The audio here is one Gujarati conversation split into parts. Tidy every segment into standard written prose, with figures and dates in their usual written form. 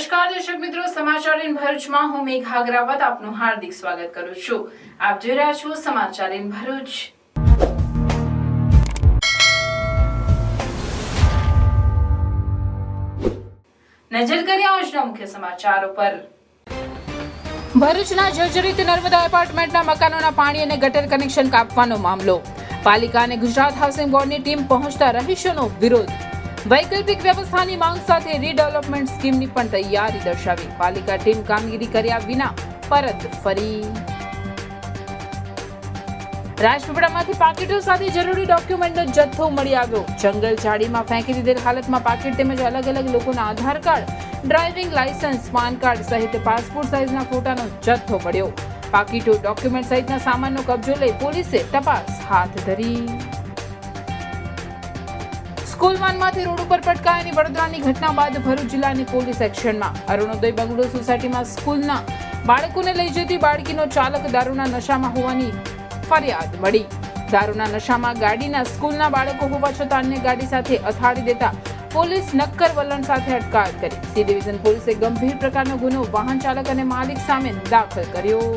નમસ્કાર દર્શક મિત્રો, સમાચાર ઇન ભરૂચમાં હું મેઘા અગ્રવાલ આપનું હાર્દિક સ્વાગત કરું છું। આપ જોઈ રહ્યા છો સમાચાર ઇન ભરૂચ। નજર કરીએ આજના મુખ્ય સમાચારો પર। ભરૂચના જર્જરિત નર્મદા એપાર્ટમેન્ટના મકાનોના પાણી અને ગટર કનેક્શન કાપવાનો મામલો। પાલિકા અને ગુજરાત હાઉસિંગ બોર્ડની ટીમ પહોંચતા રહીશોનો વિરોધ। વૈકલ્પિક વ્યવસ્થાની માંગ સાથે રીડેવલપમેન્ટ સ્કીમની પણ તૈયારી દર્શાવી। પાલિકા ટીમ કામગીરી કર્યા વિના પરત ફરી। રાજપીપળામાંથી પાકીટો સાથે જરૂરી ડોક્યુમેન્ટનો જથ્થો મળી આવ્યો। જંગલ ઝાડીમાં ફેંકી દીધેલ હાલતમાં પાકીટ તેમજ અલગ અલગ લોકોના Aadhaar card, driving licence, PAN card સહિત પાસપોર્ટ સાઇઝના ફોટાનો જથ્થો મળ્યો। પાકીટો, ડોક્યુમેન્ટ સહિતના સામાનનો કબજો લઈ પોલીસે તપાસ હાથ ધરી। સ્કૂલ વાનમાંથી રોડ ઉપર પટકાયાની વડોદરાની ઘટના બાદ ભરૂચ જિલ્લાની પોલીસ એક્શનમાં। અરુણોદય બંગલો સોસાયટીમાં સ્કૂલના બાળકોને લઈ જતી બાળકીનો ચાલક દારૂના નશામાં હોવાની ફરિયાદ મળી। દારૂના નશામાં ગાડીના સ્કૂલના બાળકો હોવા છતાં અન્ય ગાડી સાથે અથાડી દેતા પોલીસ નક્કર વલણ સાથે અટકાયત કરી। સી ડિવિઝન પોલીસે ગંભીર પ્રકારનો ગુનો વાહન ચાલક અને માલિક સામે દાખલ કર્યો।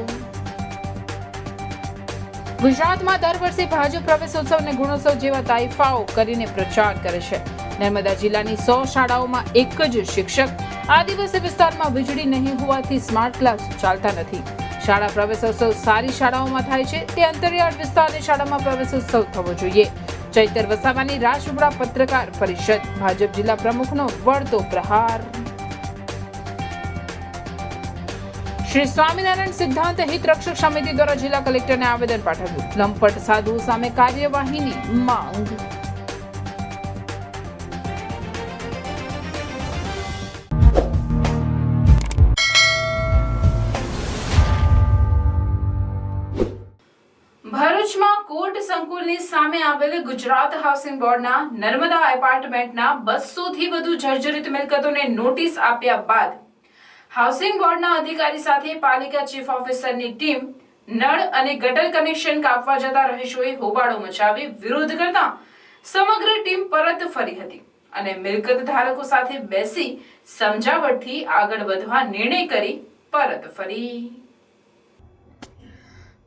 ગુજરાતમાં દર વર્ષે ભાજપ પ્રવેશોત્સવ અને ગુણોત્સવ જેવા તાઇફાઓ કરીને પ્રચાર કરે છે। નર્મદા જિલ્લાની 100 શાળાઓમાં એક જ શિક્ષક। આ દિવસે વિસ્તારમાં વીજળી નહીં હોવાથી સ્માર્ટ ક્લાસ ચાલતા નથી। શાળા પ્રવેશોત્સવ સારી શાળાઓમાં થાય છે, તે અંતરિયાળ વિસ્તારની શાળામાં પ્રવેશોત્સવ થવો જોઈએ। ચૈતર વસાવાની રાજપીપળા પત્રકાર પરિષદ। ભાજપ જિલ્લા પ્રમુખનો વળતો પ્રહાર। શ્રી સ્વામિનારાયણ સિદ્ધાંત હિત રક્ષક સમિતિ દ્વારા જિલ્લા કલેક્ટરને આવેદન પાઠવ્યું। લંપટ સાધુઓ સામે કાર્યવાહીની માંગ। ભરૂચમાં કોર્ટ સંકુલની સામે આવેલ ગુજરાત હાઉસિંગ બોર્ડના નર્મદા એપાર્ટમેન્ટના 200 થી વધુ જર્જરિત મિલકતોને નોટિસ આપ્યા બાદ હાઉસિંગ બોર્ડના અધિકારી સાથે પાલિકા ચીફ ઓફિસરની ટીમ નળ અને ગટર કનેક્શન કાપવા જતા રહીશોએ હોબાળો મચાવી વિરોધ કરતા સમગ્ર ટીમ પરત ફરી હતી અને મિલકત ધારકો સાથે બેસી સમજાવટથી આગળ વધવા નિર્ણય કરી પરત ફરી।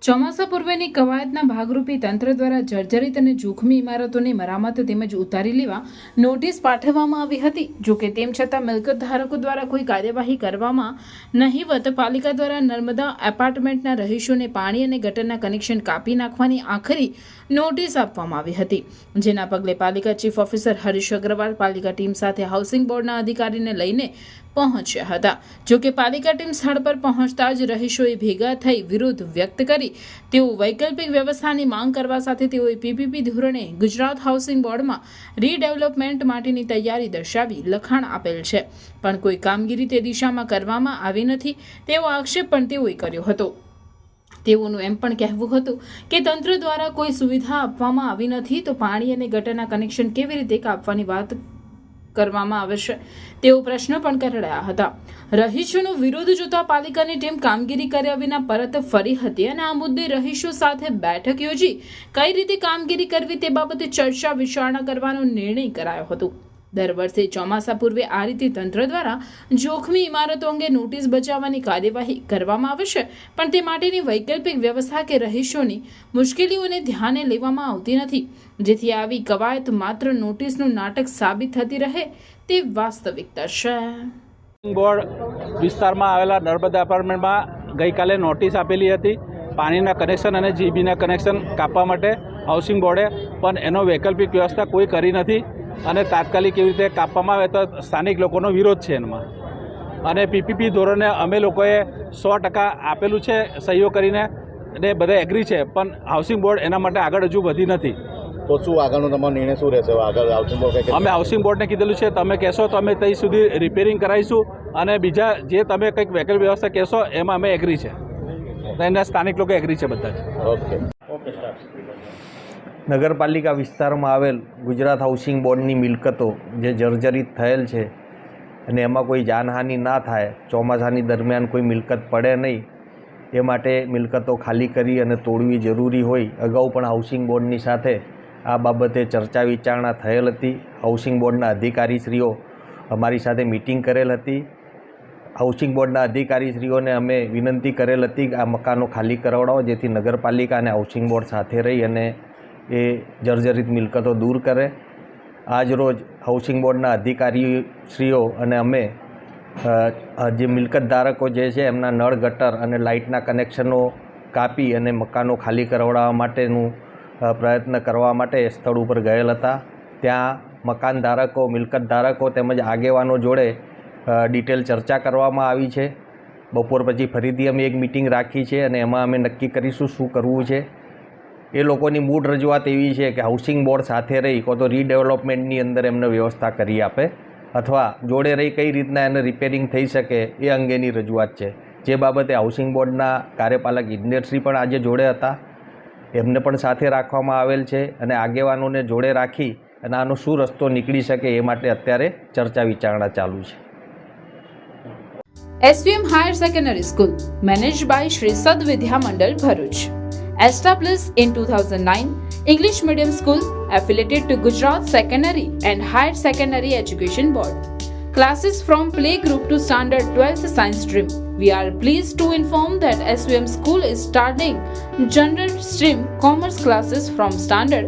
ચોમાસા પૂર્વેની કવાયતના ભાગરૂપે તંત્ર દ્વારા જર્જરિત અને જોખમી ઇમારતોની મરામત તેમજ ઉતારી લેવા નોટિસ પાઠવવામાં આવી હતી। જોકે તેમ છતાં મિલકત ધારકો દ્વારા કોઈ કાર્યવાહી કરવામાં નહીવત પાલિકા દ્વારા નર્મદા એપાર્ટમેન્ટના રહીશોને પાણી અને ગટરના કનેક્શન કાપી નાખવાની આખરી નોટિસ આપવામાં આવી હતી, જેના પગલે પાલિકા ચીફ ઓફિસર હરીશ અગ્રવાલ પાલિકા ટીમ સાથે હાઉસિંગ બોર્ડના અધિકારીને લઈને પહોંચ્યા હતા। જોકે પાલિકા ટીમ સ્થળ પર પહોંચતા જ રહીશોએ ભેગા થઈ વિરોધ વ્યક્ત કરી તેઓ વૈકલ્પિક વ્યવસ્થાની માંગ કરવા સાથે તેઓએ પીપીપી ધોરણે ગુજરાત હાઉસિંગ બોર્ડમાં રીડેવલપમેન્ટ માટેની તૈયારી દર્શાવી લખાણ આપેલ છે, પણ કોઈ કામગીરી તે દિશામાં કરવામાં આવી નથી તેવો આક્ષેપ પણ તેઓએ કર્યો હતો। તેઓનું એમ પણ કહેવું હતું કે તંત્ર દ્વારા કોઈ સુવિધા આપવામાં આવી નથી તો પાણી અને ગટરના કનેક્શન કેવી રીતે કાપવાની વાત કરવામાં આવે છે તેવો પ્રશ્ન પણ કરાયા હતા। રહીશોનો વિરોધ જોતા પાલિકાની ટીમ કામગીરી કર્યા વિના પરત ફરી હતી અને આ મુદ્દે રહીશો સાથે બેઠક યોજી કઈ રીતે કામગીરી કરવી તે બાબતે ચર્ચા વિચારણા કરવાનો નિર્ણય કરાયો હતો। દર વર્ષે ચોમાસા પૂર્વે આ રીતે તંત્ર દ્વારા જોખમી ઇમારતો અંગે નોટિસ બચાવવાની કાર્યવાહી કરવામાં આવે છે, પણ તે માટેની વૈકલ્પિક વ્યવસ્થા કે રહીશોની મુશ્કેલીઓને ધ્યાને લેવામાં આવતી નથી, જેથી આવી કવાયત માત્ર નોટિસનું નાટક સાબિત થતી રહે તે વાસ્તવિકતા છે। બોર્ડ વિસ્તારમાં આવેલા નર્મદા એપાર્ટમેન્ટમાં ગઈકાલે નોટિસ આપેલી હતી પાણીના કનેક્શન અને જીબીના કનેક્શન કાપવા માટે હાઉસિંગ બોર્ડે, પણ એનો વૈકલ્પિક વ્યવસ્થા કોઈ કરી નથી અને તાત્કાલિક એવી રીતે કાપવામાં આવે તો સ્થાનિક લોકોનો વિરોધ છે એમાં। અને પીપીપી ધોરણે અમે લોકોએ 100% આપેલું છે સહીઓ કરીને અને બધા એગ્રી છે, પણ હાઉસિંગ બોર્ડ એના માટે આગળ હજુ વધી નથી। તો શું આગળનો તમારો નિર્ણય શું રહેશે? આગળ હાઉસિંગ બોર્ડ અમે હાઉસિંગ બોર્ડને કીધેલું છે તમે કહેશો તો અમે ત્યાં સુધી રિપેરિંગ કરાવીશું અને બીજા જે તમે કંઈક વૈકલ્પિક વ્યવસ્થા કહેશો એમાં અમે એગ્રી છે, એના સ્થાનિક લોકો એગ્રી છે બધા જ। ઓકે ઓકે નગરપાલિકા વિસ્તારમાં આવેલ ગુજરાત હાઉસિંગ બોર્ડની મિલકતો જે જર્જરિત થયેલ છે અને એમાં કોઈ જાનહાનિ ના થાય, ચોમાસાની દરમિયાન કોઈ મિલકત પડે નહીં એ માટે મિલકતો ખાલી કરી અને તોડવી જરૂરી હોય। અગાઉ પણ હાઉસિંગ બોર્ડની સાથે આ બાબતે ચર્ચા વિચારણા થયેલ હતી। હાઉસિંગ બોર્ડના અધિકારીશ્રીઓ અમારી સાથે મીટિંગ કરેલ હતી હાઉસિંગ બોર્ડના અધિકારીશ્રીઓને અમે વિનંતી કરેલ હતી કે આ મકાનો ખાલી કરાવડાવો, જેથી નગરપાલિકા અને હાઉસિંગ બોર્ડ સાથે રહી અને એ જર્જરિત મિલકતો દૂર કરે. આજ રોજ હાઉસિંગ બોર્ડના અધિકારીશ્રીઓ અને અમે જે મિલકત ધારકો જે છે એમના નળ, ગટર અને લાઇટના કનેક્શનો કાપી અને મકાનો ખાલી કરાવડાવવા માટેનું પ્રયત્ન કરવા માટે સ્થળ ઉપર ગયેલ હતા. ત્યાં મકાન ધારકો, મિલકત ધારકો તેમજ આગેવાનો જોડે ડિટેલ ચર્ચા કરવામાં આવી છે. બપોર પછી ફરીથી અમે એક મિટિંગ રાખી છે અને એમાં અમે નક્કી કરીશું શું કરવું છે. એ લોકોની મૂળ રજૂઆત એવી છે કે હાઉસિંગ બોર્ડ સાથે રહી કો તો રીડેવલપમેન્ટની અંદર એમને વ્યવસ્થા કરી આપે અથવા જોડે રહી કઈ રીતના એને રિપેરિંગ થઈ શકે એ અંગેની રજૂઆત છે. જે બાબતે હાઉસિંગ બોર્ડના કાર્યપાલક ઇજનેરશ્રી પણ આજે જોડે હતા, એમને પણ સાથે રાખવામાં આવેલ છે અને આગેવાનોને જોડે રાખી અને આનો શું રસ્તો નીકળી શકે એ માટે અત્યારે ચર્ચા વિચારણા ચાલુ છે. SVM Higher Secondary School, managed by Shri Sad Vidya Mandal, Bharuch. Established in 2009, English medium school affiliated to Gujarat Secondary and Higher Secondary Education Board. Classes from playgroup to standard 12th science stream. We are pleased to inform that SVM school is starting general stream commerce classes from standard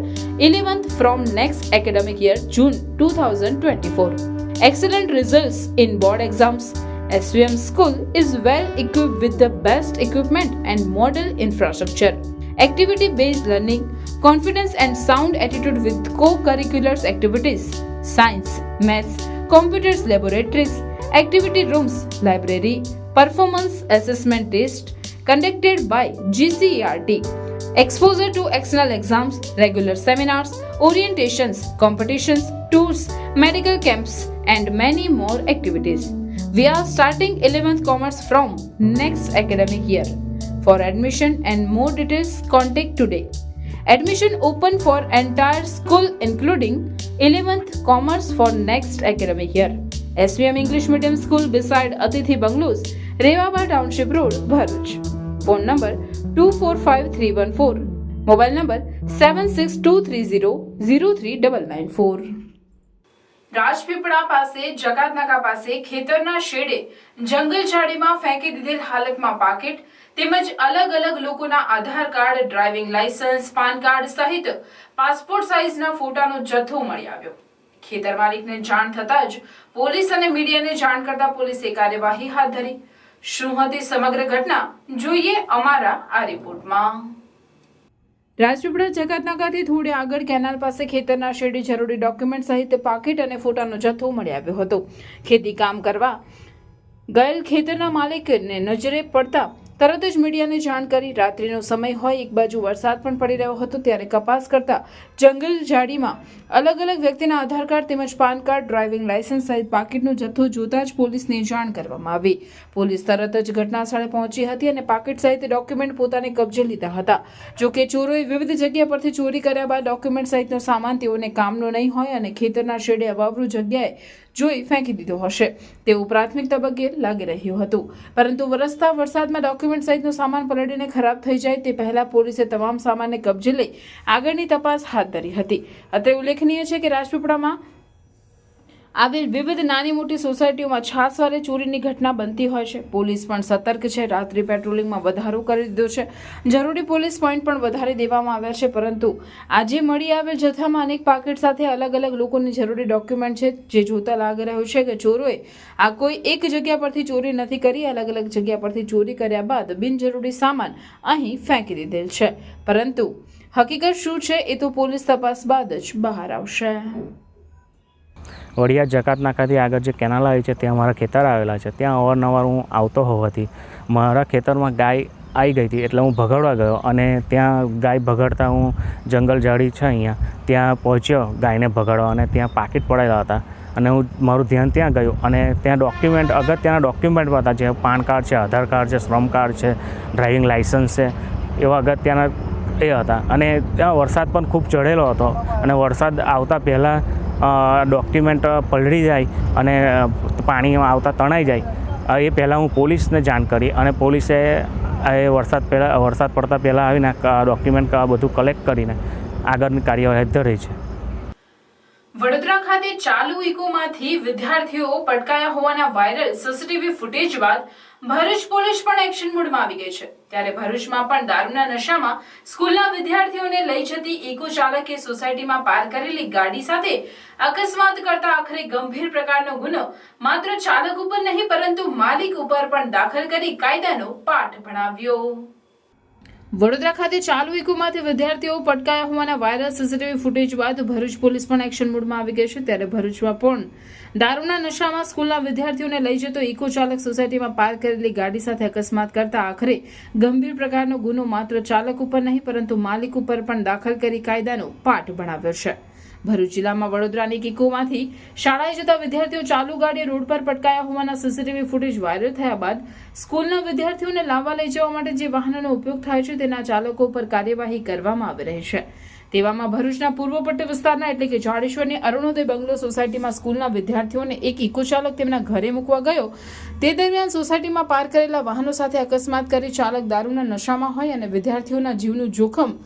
11th from next academic year, June 2024. Excellent results in board exams. SVM school is well equipped with the best equipment and model infrastructure. Activity-based learning, confidence and sound attitude with co-curricular activities, science, maths, computers laboratories, activity rooms, library, performance assessment test conducted by GCERT, exposure to external exams, regular seminars, orientations, competitions, tours, medical camps and many more activities. We are starting 11th Commerce from next academic year. For admission and more details, contact today. Admission open for entire school including 11th Commerce for next academic year. SVM English Medium School beside Atithi Bungalows, Rewaba Township Road, Bharuch. Phone number 245314. Mobile number 7623003994. Rajpipla પાસે જકાતનાકા પાસે ખેતરના શેડે જંગલ ઝાડીમાં ફેંકી દીધેલ હાલતમાં પાકીટ તેમજ અલગ અલગ લોકોના Aadhaar card, driving licence, PAN card સહિત પાસપોર્ટ સાઇઝના ફોટાનો જથ્થો મળી આવ્યો. ખેતર માલિકને જાણ થતાં જ પોલીસ અને મીડિયાને જાણ કરતા પોલીસે કાર્યવાહી હાથ ધરી. શું હતી સમગ્ર ઘટના, જોઈએ અમારા આ રિપોર્ટમાં. રાજપીપળા જકાતનાકાથી થોડે આગળ કેનાલ પાસે ખેતરના શેડે જરૂરી ડોક્યુમેન્ટ સહિત પાકીટ અને ફોટાનો જથ્થો મળી આવ્યો હતો. ખેતી કામ કરવા ગયેલ ખેતરના માલિકને નજરે પડતા તરત જ મીડિયાને જાણ કરી. રાત્રિનો સમય હોય, એક બાજુ વરસાદ પણ પડી રહ્યો હતો ત્યારે કપાસ કરતા જંગલ ઝાડીમાં અલગ અલગ વ્યક્તિના આધાર કાર્ડ તેમજ પાન કાર્ડ, ડ્રાઇવિંગ લાયસન્સ સહિત પાકીટનો જથ્થો જોતા જ પોલીસને જાણ કરવામાં આવી. પોલીસ તરત જ ઘટના સ્થળે પહોંચી હતી અને પાકીટ સહિત ડોક્યુમેન્ટ પોતાને કબજે લીધા હતા. જોકે ચોરોએ વિવિધ જગ્યા પરથી ચોરી કર્યા બાદ ડોક્યુમેન્ટ સહિતનો સામાન તેઓને કામનો નહીં હોય અને ખેતરના શેડે અવાવરૂ જગ્યાએ જોઈ ફેંકી દીધો હશે તેવું પ્રાથમિક તબક્કે લાગી રહ્યું હતું. પરંતુ વરસતા વરસાદમાં ડોક્યુમેન્ટ સહિતનો સામાન પલળીને ખરાબ થઈ જાય તે પહેલા પોલીસે તમામ સામાનને કબજે લઈ આગળની તપાસ હાથ ધરી હતી. અત્રે ઉલ્લેખનીય છે કે રાજપીપળામાં આવેલ વિવિધ નાની મોટી સોસાયટીઓમાં છાસવારે ચોરીની ઘટના બનતી હોય છે. પોલીસ પણ સતર્ક છે. રાત્રિ પેટ્રોલિંગમાં વધારો કરી દીધો છે. જરૂરી પોલીસ પોઈન્ટ પણ વધારી દેવામાં આવ્યા છે. પરંતુ આજે મળી આવેલ જથ્થામાં અનેક પાકીટ સાથે અલગ અલગ લોકોની જરૂરી ડોક્યુમેન્ટ છે, જે જોતા લાગી રહ્યું છે કે ચોરોએ આ કોઈ એક જગ્યા પરથી ચોરી નથી કરી, અલગ અલગ જગ્યા પરથી ચોરી કર્યા બાદ બિનજરૂરી સામાન અહીં ફેંકી દીધેલ છે. પરંતુ હકીકત શું છે એ તો પોલીસ તપાસ બાદ જ બહાર આવશે. વડિયા જકાતનાકાથી આગળ જે કેનાલ આવી છે ત્યાં મારા ખેતર આવેલા છે. ત્યાં અવારનવાર હું આવતો હોવાથી મારા ખેતરમાં ગાય આવી ગઈ હતી એટલે હું ભગાડવા ગયો અને ત્યાં ગાય ભગાડતા હું જંગલ ઝાડી છે અહીંયા ત્યાં પહોંચ્યો ગાયને ભગાડવા અને ત્યાં પાકીટ પડાયેલા હતા અને હું મારું ધ્યાન ત્યાં ગયું અને ત્યાં ડોક્યુમેન્ટ અગત્યના ડોક્યુમેન્ટ હતા, જે પાન કાર્ડ છે, આધાર કાર્ડ છે, શ્રમ કાર્ડ છે, ડ્રાઇવિંગ લાયસન્સ છે, એવા અગત્યના એ હતા. અને ત્યાં વરસાદ પણ ખૂબ ચઢેલો હતો અને વરસાદ આવતા પહેલાં ડોક્યુમેન્ટ પલળી જાય અને પાણીમાં આવતા તણાઈ જાય એ પહેલાં હું પોલીસને જાણ કરી અને પોલીસે એ વરસાદ પડતા પહેલાં આવીને ડોક્યુમેન્ટ બધું કલેક્ટ કરીને આગળની કાર્યવાહી હાથ ધરી છે. વડોદરા ખાતે ચાલુ ઇકોમાંથી વિદ્યાર્થીઓ પટકાયા હોવાના વાયરલ સીસીટીવી ફૂટેજ બાદ ભરૂચ પોલીસ પણ એક્શન મોડમાં આવી ગઈ છે. ત્યારે ભરૂચમાં પણ દારૂના નશામાં સ્કૂલના વિદ્યાર્થીઓને લઈ જતી ઇકો ચાલકે સોસાયટીમાં પાર્ક કરેલી ગાડી સાથે અકસ્માત કરતા આખરે ગંભીર પ્રકારનો ગુનો માત્ર ચાલક ઉપર નહીં પરંતુ માલિક ઉપર પણ દાખલ કરી કાયદાનો પાઠ ભણાવ્યો. વડોદરા ખાતે ચાલુ ઇકોમાંથી વિદ્યાર્થીઓ પટકાયા હોવાના વાયરલ સીસીટીવી ફૂટેજ બાદ ભરૂચ પોલીસ પણ એક્શન મોડમાં આવી ગઈ છે. ત્યારે ભરૂચમાં પણ દારૂના નશામાં સ્કૂલના વિદ્યાર્થીઓને લઈ જતો ઇકો ચાલક સોસાયટીમાં પાર્ક કરેલી ગાડી સાથે અકસ્માત કરતા આખરે ગંભીર પ્રકારનો ગુનો માત્ર ચાલક ઉપર નહીં પરંતુ માલિક ઉપર પણ દાખલ કરી કાયદાનો પાઠ ભણાવ્યો છે. ભરૂચ જિલ્લામાં વડોદરાની ઇકોમાંથી શાળાએ જતા વિદ્યાર્થીઓ ચાલુ ગાડી રોડ પર પટકાયા હોવાના સીસીટીવી ફૂટેજ વાયરલ થયા બાદ સ્કૂલના વિદ્યાર્થીઓને લાવવા લઈ જવા માટે જે વાહનોનો ઉપયોગ થાય છે તેના ચાલકો પર કાર્યવાહી કરવામાં આવી રહી છે. તેવામાં ભરૂચના પૂર્વ પટ્ટી વિસ્તારના એટલે કે જાડેશ્વરની અરુણોદય બંગલો સોસાયટીમાં સ્કૂલના વિદ્યાર્થીઓને એક ઇકો ચાલક તેમના ઘરે મૂકવા ગયો તે દરમિયાન સોસાયટીમાં પાર્ક કરેલા વાહનો સાથે અકસ્માત કરી ચાલક દારૂના નશામાં હોય અને વિદ્યાર્થીઓના જીવનું જોખમ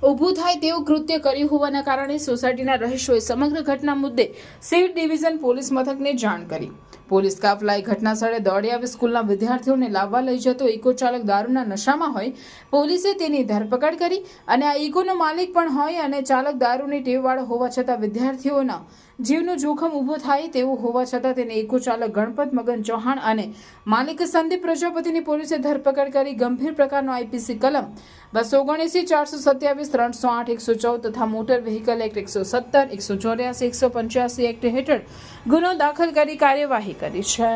ઊભું થાય તેવું કૃત્ય કર્યું હોવાના કારણે સોસાયટીના રહીશોએ સમગ્ર ઘટના મુદ્દે સીટ ડિવિઝન પોલીસ મથકને જાણ કરી. પોલીસ કાફલાએ ઘટના સ્થળે દોડી આવી સ્કૂલના વિદ્યાર્થીઓને લાવવા લઈ જતો ઇકો ચાલક દારૂના નશામાં હોય પોલીસે તેની ધરપકડ કરી અને આ ઇકોનો માલિક પણ હોય અને ચાલક દારૂની ટેવવાળો હોવા છતાં વિદ્યાર્થીઓના જીવનું જોખમ ઊભું થાય તેવું હોવા છતાં તેને ઇકો ચાલક ગણપત મગન ચૌહાણ અને માલિક સંદીપ પ્રજાપતિની પોલીસે ધરપકડ કરી ગંભીર પ્રકારનો આઈપીસી કલમ 279, 427, 308, 114 તથા મોટર વ્હીકલ એક્ટ 117, 184, 185 એક્ટ હેઠળ ગુનો દાખલ કરી કાર્યવાહી કરી છે.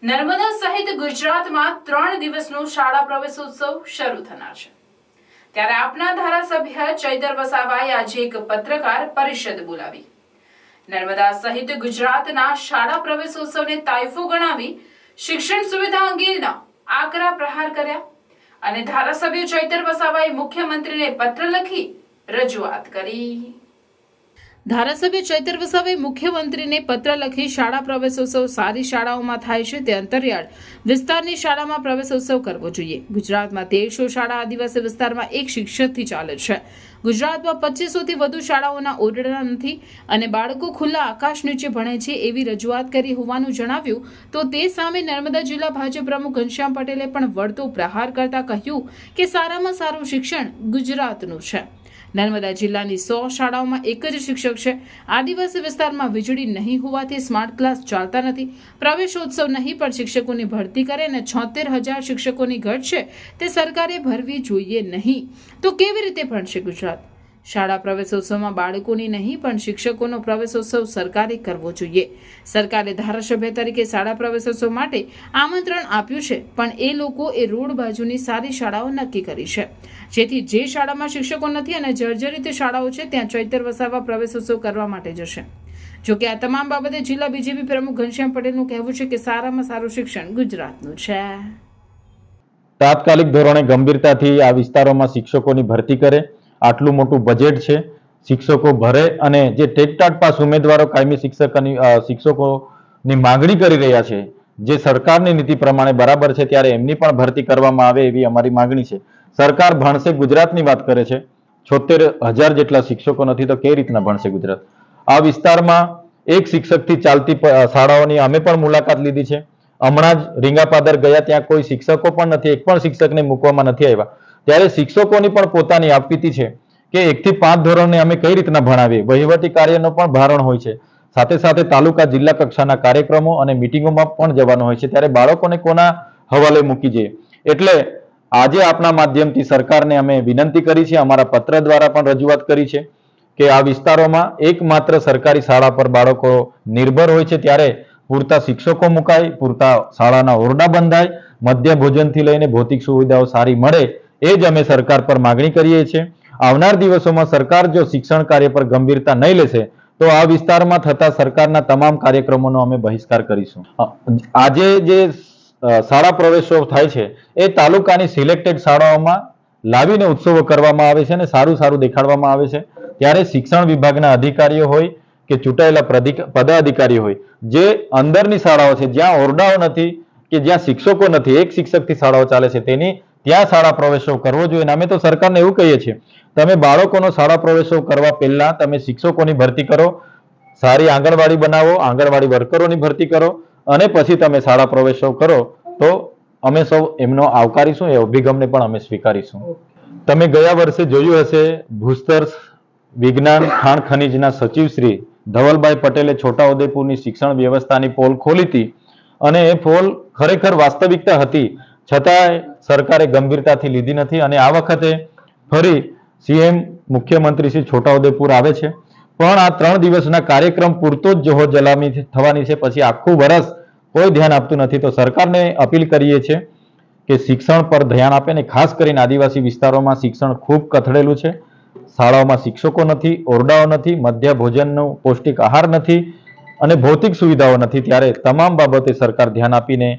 નર્મદા સહિત ગુજરાતમાં 3 દિવસનો શાળા પ્રવેશોત્સવ શરૂ થનાર છે. ત્યારે આપના ધારાસભ્ય ચૈતર વસાવાએ આજે એક પત્રકાર પરિષદ બોલાવી નર્મદા સહિત ગુજરાતના શાળા પ્રવેશોત્સવને તાઇફો ગણાવી શિક્ષણ સુવિધા અંગેના આકરા પ્રહાર કર્યા અને ધારાસભ્ય ચૈતર વસાવાએ મુખ્યમંત્રીને પત્ર લખી રજૂઆત કરી. ધારાસભ્ય ચૈતર વસાવાએ મુખ્યમંત્રીને પત્ર લખી શાળા પ્રવેશોત્સવ સારી શાળાઓમાં થાય છે તે અંતરિયાળ વિસ્તારની શાળામાં પ્રવેશોત્સવ કરવો જોઈએ. ગુજરાતમાં 1300 શાળા આદિવાસી વિસ્તારમાં એક શિક્ષકથી ચાલે છે. ગુજરાતમાં 2500થી વધુ શાળાઓના ઓરડા નથી અને બાળકો ખુલ્લા આકાશ નીચે ભણે છે એવી રજૂઆત કરી હોવાનું જણાવ્યું તો તે સામે નર્મદા જિલ્લા ભાજપ પ્રમુખ ઘનશ્યામ પટેલે પણ વળતો પ્રહાર કરતા કહ્યું કે સારામાં સારું શિક્ષણ ગુજરાતનું છે. નર્મદા જિલ્લાની 100 શાળાઓમાં એક જ શિક્ષક છે. આદિવાસી વિસ્તારમાં વીજળી નહીં હોવાથી સ્માર્ટ ક્લાસ ચાલતા નથી. પ્રવેશોત્સવ નહીં પણ શિક્ષકોની ભરતી કરે અને 76,000 શિક્ષકોની ઘટ છે તે સરકારે ભરવી જોઈએ નહીં તો કેવી રીતે ભણશે ગુજરાત? શાળા પ્રવેશોત્સવમાં બાળકોની નહીં પણ શિક્ષકોનો પ્રવેશોત્સવ સરકારે કરવો જોઈએ. સરકારે ધારાસભ્ય તરીકે શાળા પ્રવેશોત્સવ માટે આમંત્રણ આપ્યું છે પણ એ લોકો એ રોડ બાજુની સારી શાળાઓ નક્કી કરી છે જેથી જે શાળામાં શિક્ષકો નથી અને જર્જરિત શાળાઓ છે ત્યાં ચૈતર વસાવા પ્રવેશોત્સવ કરવા માટે જશે. જોકે આ તમામ બાબતે જિલ્લા બીજેપી પ્રમુખ ઘનશ્યામ પટેલનું કહેવું છે કે સારામાં સારું શિક્ષણ ગુજરાતનું છે. તાત્કાલિક ધોરણે ગંભીરતાથી આ વિસ્તારોમાં શિક્ષકોની ભરતી કરે. આટલું મોટું બજેટ છે, શિક્ષકો ભરે અને જે ટેટ પાસ ઉમેદવારો કાયમી શિક્ષકોની માંગણી કરી રહ્યા છે જે સરકારની નીતિ પ્રમાણે બરાબર છે ત્યારે એમની પણ ભરતી કરવામાં આવે એવી અમારી માંગણી છે. સરકાર ભણશે ગુજરાતની વાત કરે છે, 76,000 જેટલા શિક્ષકો નથી તો કઈ રીતના ભણશે ગુજરાત? આ વિસ્તારમાં એક શિક્ષકથી ચાલતી શાળાઓની અમે પણ મુલાકાત લીધી છે. હમણાં જ રીંગાપાદર ગયા, ત્યાં કોઈ શિક્ષકો પણ નથી, એક પણ શિક્ષકને મૂકવામાં નથી આવ્યા. ત્યારે શિક્ષકોની પણ પોતાની આપવીતી છે કે 1 થી 5 ધોરણને અમે કઈ રીતના ભણાવીએ. વહીવટી કાર્યનો પણ ભારણ હોય છે, સાથે સાથે તાલુકા જિલ્લા કક્ષાના કાર્યક્રમો અને મિટિંગોમાં પણ જવાનું હોય છે. ત્યારે બાળકોને કોના હવાલે મૂકી જઈએ? એટલે આજે આપના માધ્યમથી સરકારને અમે વિનંતી કરી છે, અમારા પત્ર દ્વારા પણ રજૂઆત કરી છે કે આ વિસ્તારોમાં એકમાત્ર સરકારી શાળા પર બાળકો નિર્ભર હોય છે ત્યારે પૂરતા શિક્ષકો મુકાય, પૂરતા શાળાના ઓરડા બંધાય, મધ્ય ભોજનથી લઈને ભૌતિક સુવિધાઓ સારી મળે એ જ અમે સરકાર પર માગણી કરીએ છીએ. આવનાર દિવસોમાં સરકાર જો શિક્ષણ કાર્ય પર ગંભીરતા નહીં લેશે તો આ વિસ્તારમાં થતા સરકારના તમામ કાર્યક્રમોનો અમે બહિષ્કાર કરીશું. આજે જે શાળા પ્રવેશોત્સવ થાય છે એ તાલુકાની સિલેક્ટેડ શાળાઓમાં લાવીને ઉત્સવો કરવામાં આવે છે અને સારું સારું દેખાડવામાં આવે છે. ત્યારે શિક્ષણ વિભાગના અધિકારીઓ હોય કે ચૂંટાયેલા પદાધિકારીઓ હોય, જે અંદરની શાળાઓ છે જ્યાં ઓરડાઓ નથી કે જ્યાં શિક્ષકો નથી, એક શિક્ષકથી શાળાઓ ચાલે છે, તેની ત્યાં શાળા પ્રવેશો કરવો જોઈએ. અને અમે તો સરકારને એવું કહીએ છીએ, તમે બાળકોનો શાળા પ્રવેશો કરવા પહેલા તમે શિક્ષકોની ભરતી કરો, સારી આંગણવાડી બનાવો, આંગણવાડી વર્કરોની ભરતી કરો અને પછી તમે શાળા પ્રવેશો કરો તો અમે સૌ એમનો આવકારીશું, એ અભિગમને પણ અમે સ્વીકારીશું. તમે ગયા વર્ષે જોયું હશે, ભૂસ્તર વિજ્ઞાન ખાણ ખનીજના સચિવ શ્રી ધવલભાઈ પટેલે છોટાઉદેપુરની શિક્ષણ વ્યવસ્થાની પોલ ખોલી હતી અને એ પોલ ખરેખર વાસ્તવિકતા હતી, છતાંય સરકારે ગંભીરતાથી લીધી નથી. અને આ વખતે ફરી સીએમ મુખ્યમંત્રી શ્રી છોટાઉદેપુર આવે છે, પણ આ 3 દિવસના કાર્યક્રમ પૂરતો જ જોહો જલામી થવાની છે, પછી આખું વર્ષ કોઈ ધ્યાન આપતું નથી. તો સરકારને અપીલ કરીએ છીએ કે શિક્ષણ પર ધ્યાન આપે ને ખાસ કરીને આદિવાસી વિસ્તારોમાં શિક્ષણ ખૂબ કથળેલું છે. શાળાઓમાં શિક્ષકો નથી, ઓરડાઓ નથી, મધ્ય ભોજનનો પૌષ્ટિક આહાર નથી અને ભૌતિક સુવિધાઓ નથી. ત્યારે તમામ બાબતે સરકાર ધ્યાન આપીને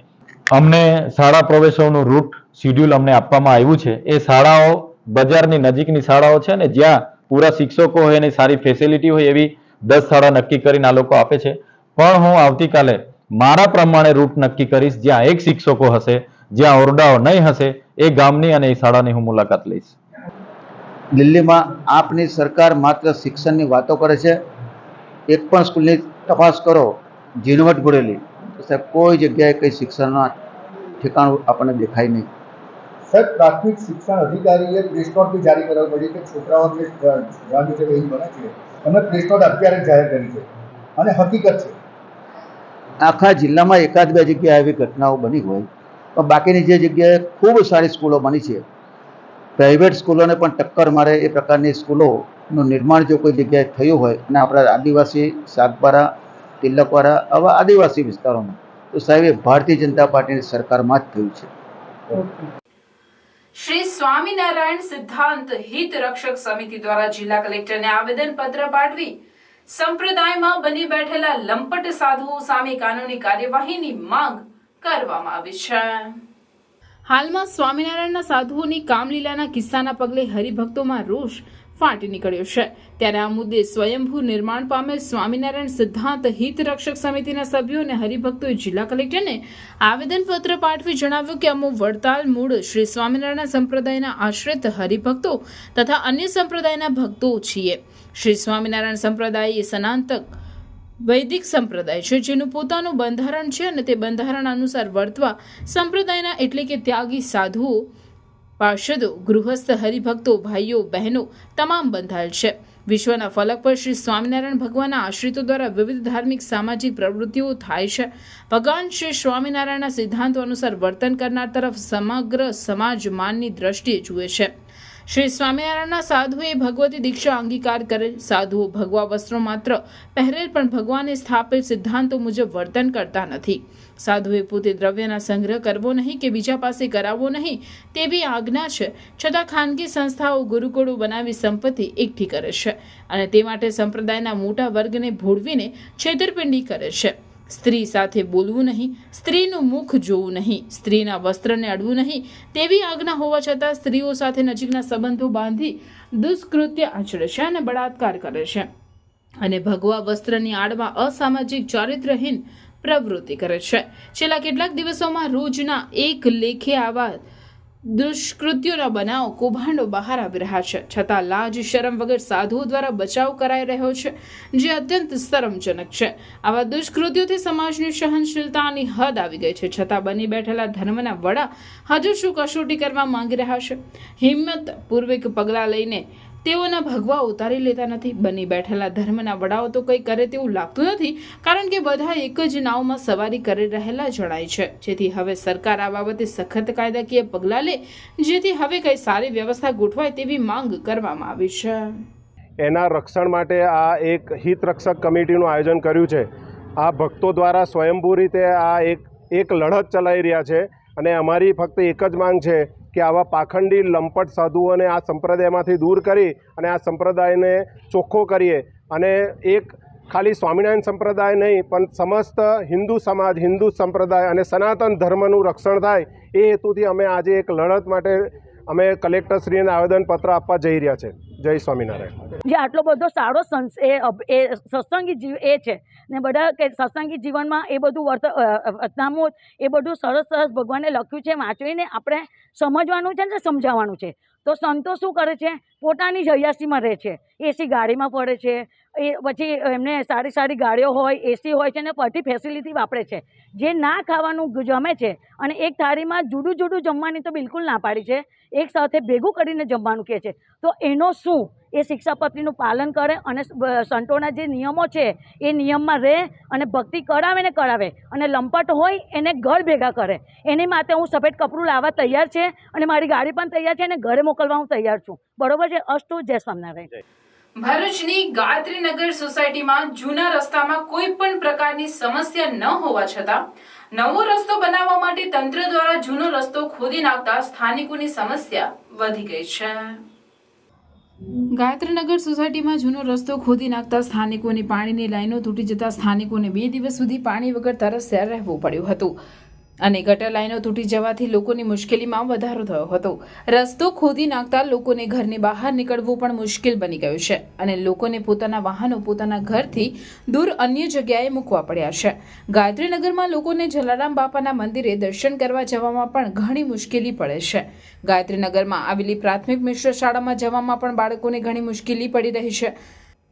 અમને શાળા પ્રવેશોનું રૂટ શિડ્યુલ અમને આપવામાં આવ્યું છે. એ શાળાઓ બજારની નજીકની શાળાઓ છે ને જ્યાં પૂરા શિક્ષકો હોય અને સારી ફેસિલિટી હોય એવી 10 શાળા નક્કી કરીને આ લોકો આપે છે. પણ હું આવતીકાલે મારા પ્રમાણે રૂટ નક્કી કરીશ, જ્યાં 1 શિક્ષકો હશે, જ્યાં ઓરડાઓ નહીં હશે, એ ગામની અને એ શાળાની હું મુલાકાત લઈશ. દિલ્હીમાં આપની સરકાર માત્ર શિક્ષણની વાતો કરે છે. એક પણ સ્કૂલની તપાસ કરો, ઝીણવટ ભરેલી, તો સાહેબ કોઈ જગ્યાએ કંઈ શિક્ષણના ઠેકાણું આપણને દેખાય નહીં. સર, પ્રાથમિક શિક્ષણ અધિકારીએ પ્રેસ નોટ બી જારી કરવા પડી કે છોકરાઓને જાણ્યું છે કે અહીં બને છે, એમણે પ્રેસ નોટ અત્યારે જ જાહેર કરી છે અને હકીકત છે આખા જિલ્લામાં 1-2 જગ્યાએ આવી ઘટનાઓ બની હોય, પણ બાકીની જે જગ્યાએ ખૂબ સારી સ્કૂલો બની છે, પ્રાઇવેટ સ્કૂલોને પણ ટક્કર મારે એ પ્રકારની સ્કૂલોનું નિર્માણ જો કોઈ જગ્યાએ થયું હોય અને આપણા આદિવાસી સાગબારા, તિલકવાડા આવા આદિવાસી વિસ્તારોમાં, તો સાહેબ એ ભારતીય જનતા પાર્ટીની સરકારમાં જ થયું છે. શ્રી સ્વામિનારાયણ સિદ્ધાંત હિત રક્ષક સમિતિ દ્વારા જિલ્લા કલેક્ટરને આવેદન પત્ર પાઠવી સંપ્રદાયમાં બની બેઠેલા લંપટ સાધુઓ સામે કાનૂની કાર્યવાહીની માંગ કરવામાં આવી છે. હાલમાં સ્વામિનારાયણના સાધુઓની કામલીલાના કિસ્સાના પગલે હરિભક્તોમાં રોષ ફાટી નીકળ્યો છે. ત્યારે આ મુદ્દે સ્વયંભૂ નિર્માણ પામેલ સ્વામિનારાયણ સિદ્ધાંત હિત રક્ષક સમિતિના સભ્યો અને હરિભક્તોએ જિલ્લા કલેક્ટરને આવેદનપત્ર પાઠવી જણાવ્યું કે અમો વડતાલ મૂળ શ્રી સ્વામિનારાયણ સંપ્રદાયના આશ્રિત હરિભક્તો તથા અન્ય સંપ્રદાયના ભક્તો છીએ. શ્રી સ્વામિનારાયણ સંપ્રદાય એ સનાતન વૈદિક સંપ્રદાય છે, જેનું પોતાનું બંધારણ છે અને તે બંધારણ અનુસાર વર્તવા સંપ્રદાયના એટલે કે ત્યાગી સાધુઓ, પાર્ષદો, ગૃહસ્થ હરિભક્તો, ભાઈઓ બહેનો તમામ બંધાયેલ છે. વિશ્વના ફલક પર શ્રી સ્વામિનારાયણ ભગવાનના આશ્રિતો દ્વારા વિવિધ ધાર્મિક સામાજિક પ્રવૃત્તિઓ થાય છે. ભગવાન શ્રી સ્વામિનારાયણના સિદ્ધાંતો અનુસાર વર્તન કરનાર તરફ સમગ્ર સમાજ માનની દ્રષ્ટિએ જુએ છે. શ્રી સ્વામિનારાયણના સાધુએ ભગવતી દીક્ષા અંગીકાર કરેલ. સાધુઓ ભગવા વસ્ત્રો માત્ર પહેરેલ, પણ ભગવાને સ્થાપેલ સિદ્ધાંતો મુજબ વર્તન કરતા નથી. સાધુએ પોતે દ્રવ્યના સંગ્રહ કરવો નહીં કે બીજા પાસે કરાવવો નહીં તેવી આજ્ઞા છે, છતાં ખાનગી સંસ્થાઓ ગુરુકુળો બનાવી સંપત્તિ એકઠી કરે છે અને તે માટે સંપ્રદાયના મોટા વર્ગને ભોળવીને છેતરપિંડી કરે છે. સ્ત્રી સાથે બોલવું નહીં, સ્ત્રીનું મુખ જોવું નહીં, સ્ત્રીના વસ્ત્રને અડવું નહીં તેવી આજ્ઞા હોવા છતાં સ્ત્રીઓ સાથે નજીકના સંબંધો બાંધી દુષ્કૃત્ય આચરે છે અને બળાત્કાર કરે છે અને ભગવા વસ્ત્રની આડમાં અસામાજિક ચારિત્રહીન પ્રવૃત્તિ કરે છે. છેલ્લા કેટલાક દિવસોમાં રોજના 1 લેખે આવા દુષ્કૃત્યોના બનાવો કૌભાંડો બહાર આવી રહ્યા છે, છતાં લાજ શરમ વગર સાધુઓ દ્વારા બચાવ કરાઈ રહ્યો છે, જે અત્યંત શરમજનક છે. આવા દુષ્કૃત્યોથી સમાજની સહનશીલતાની હદ આવી ગઈ છે, છતાં બની બેઠેલા ધર્મના વડા હજુ શું કસોટી કરવા માંગી રહ્યા છે? હિંમત પૂર્વક પગલાં લઈને તેઓના ભગવા ઉતારી લેતા નથી. બની બેઠેલા ધર્મના વડાઓ તો કંઈ કરે તેવું લાગતું નથી, કારણ કે બધા એક જ નાવમાં સવારી કરી રહેલા જણાય છે. જેથી હવે સરકાર આ બાબતે સખત કાયદાકીય પગલાં લે, જેથી હવે કંઈ સારી વ્યવસ્થા ગોઠવાય તેવી માંગ કરવામાં આવી છે. એના રક્ષણ માટે આ એક હિત રક્ષક કમિટીનું આયોજન કર્યું છે. આ ભક્તો દ્વારા સ્વયંભૂ રીતે આ એક લડત ચલાવી રહ્યા છે અને અમારી ફક્ત એક જ માંગ છે કે આવા પાખંડી લંપટ સાધુઓને આ સંપ્રદાયમાંથી દૂર કરી અને આ સંપ્રદાયને ચોખ્ખો કરીએ અને એક ખાલી સ્વામિનારાયણ સંપ્રદાય નહીં પણ સમસ્ત હિન્દુ સમાજ, હિન્દુ સંપ્રદાય અને સનાતન ધર્મનું રક્ષણ થાય એ હેતુથી અમે આજે એક લડત માટે અમે કલેક્ટરશ્રીને આવેદનપત્ર આપવા જઈ રહ્યા છે. જય સ્વામિનારાયણ. જે આટલો બધો સારો સત્સંગી જીવ એ છે ને બધા કે સત્સંગી જીવનમાં એ બધું વર્તનામું એ બધું સરસ સરસ ભગવાને લખ્યું છે, વાંચીને આપણે સમજવાનું છે ને સમજાવવાનું છે. તો સંતો શું કરે છે, પોતાની જ હયાસીમાં રહે છે, એસી ગાડીમાં પડે છે, એ પછી એમને સારી સારી ગાડીઓ હોય, એસી હોય છે ને બધી ફેસિલિટી વાપરે છે. જે ના ખાવાનું જમે છે અને એક થાળીમાં જુદું જુદું જમવાની તો બિલકુલ ના પાડી છે, એક સાથે ભેગું કરીને જમવાનું કહે છે. તો એનો શું એ શિક્ષાપત્રીનું પાલન કરે અને સંતોના જે નિયમો છે એ નિયમમાં રહે અને ભક્તિ કરાવે ને કરાવે, અને લંપટ હોય એને ઘર ભેગા કરે. એની માટે હું સફેદ કપડું લાવવા તૈયાર છે અને મારી ગાડી પણ તૈયાર છે અને ઘરે મોકલવા હું તૈયાર છું. બરોબર છે. અસ્તુ. જય સ્વામિનારાયણ. ભરૂચની ગાયત્રીનગર સોસાયટીમાં જૂના રસ્તામાં કોઈ પણ પ્રકારની સમસ્યા ન હોવા છતાં નવો રસ્તો બનાવવા માટે તંત્ર દ્વારા જૂનો રસ્તો ખોદી નાખતા સ્થાનિકોની સમસ્યા વધી ગઈ છે. ગાયત્રીનગર સોસાયટીમાં જૂનો રસ્તો ખોદી નાખતા સ્થાનિકોની પાણીની લાઈનો તૂટી જતા સ્થાનિકોને 2 દિવસ સુધી પાણી વગર તરસ્યા રહેવું પડ્યું હતું અને ગટર લાઈનો તૂટી જવાથી લોકોની મુશ્કેલીમાં વધારો થયો હતો. રસ્તો ખોદી નાખતા લોકોને ઘરની બહાર નીકળવું પણ મુશ્કેલ બની ગયું છે અને લોકોને પોતાના વાહનો પોતાના ઘરથી દૂર અન્ય જગ્યાએ મૂકવા પડ્યા છે. ગાયત્રીનગરમાં લોકોને જલારામ બાપાના મંદિરે દર્શન કરવા જવામાં પણ ઘણી મુશ્કેલી પડે છે. ગાયત્રીનગરમાં આવેલી પ્રાથમિક મિશ્ર શાળામાં જવામાં પણ બાળકોને ઘણી મુશ્કેલી પડી રહી છે.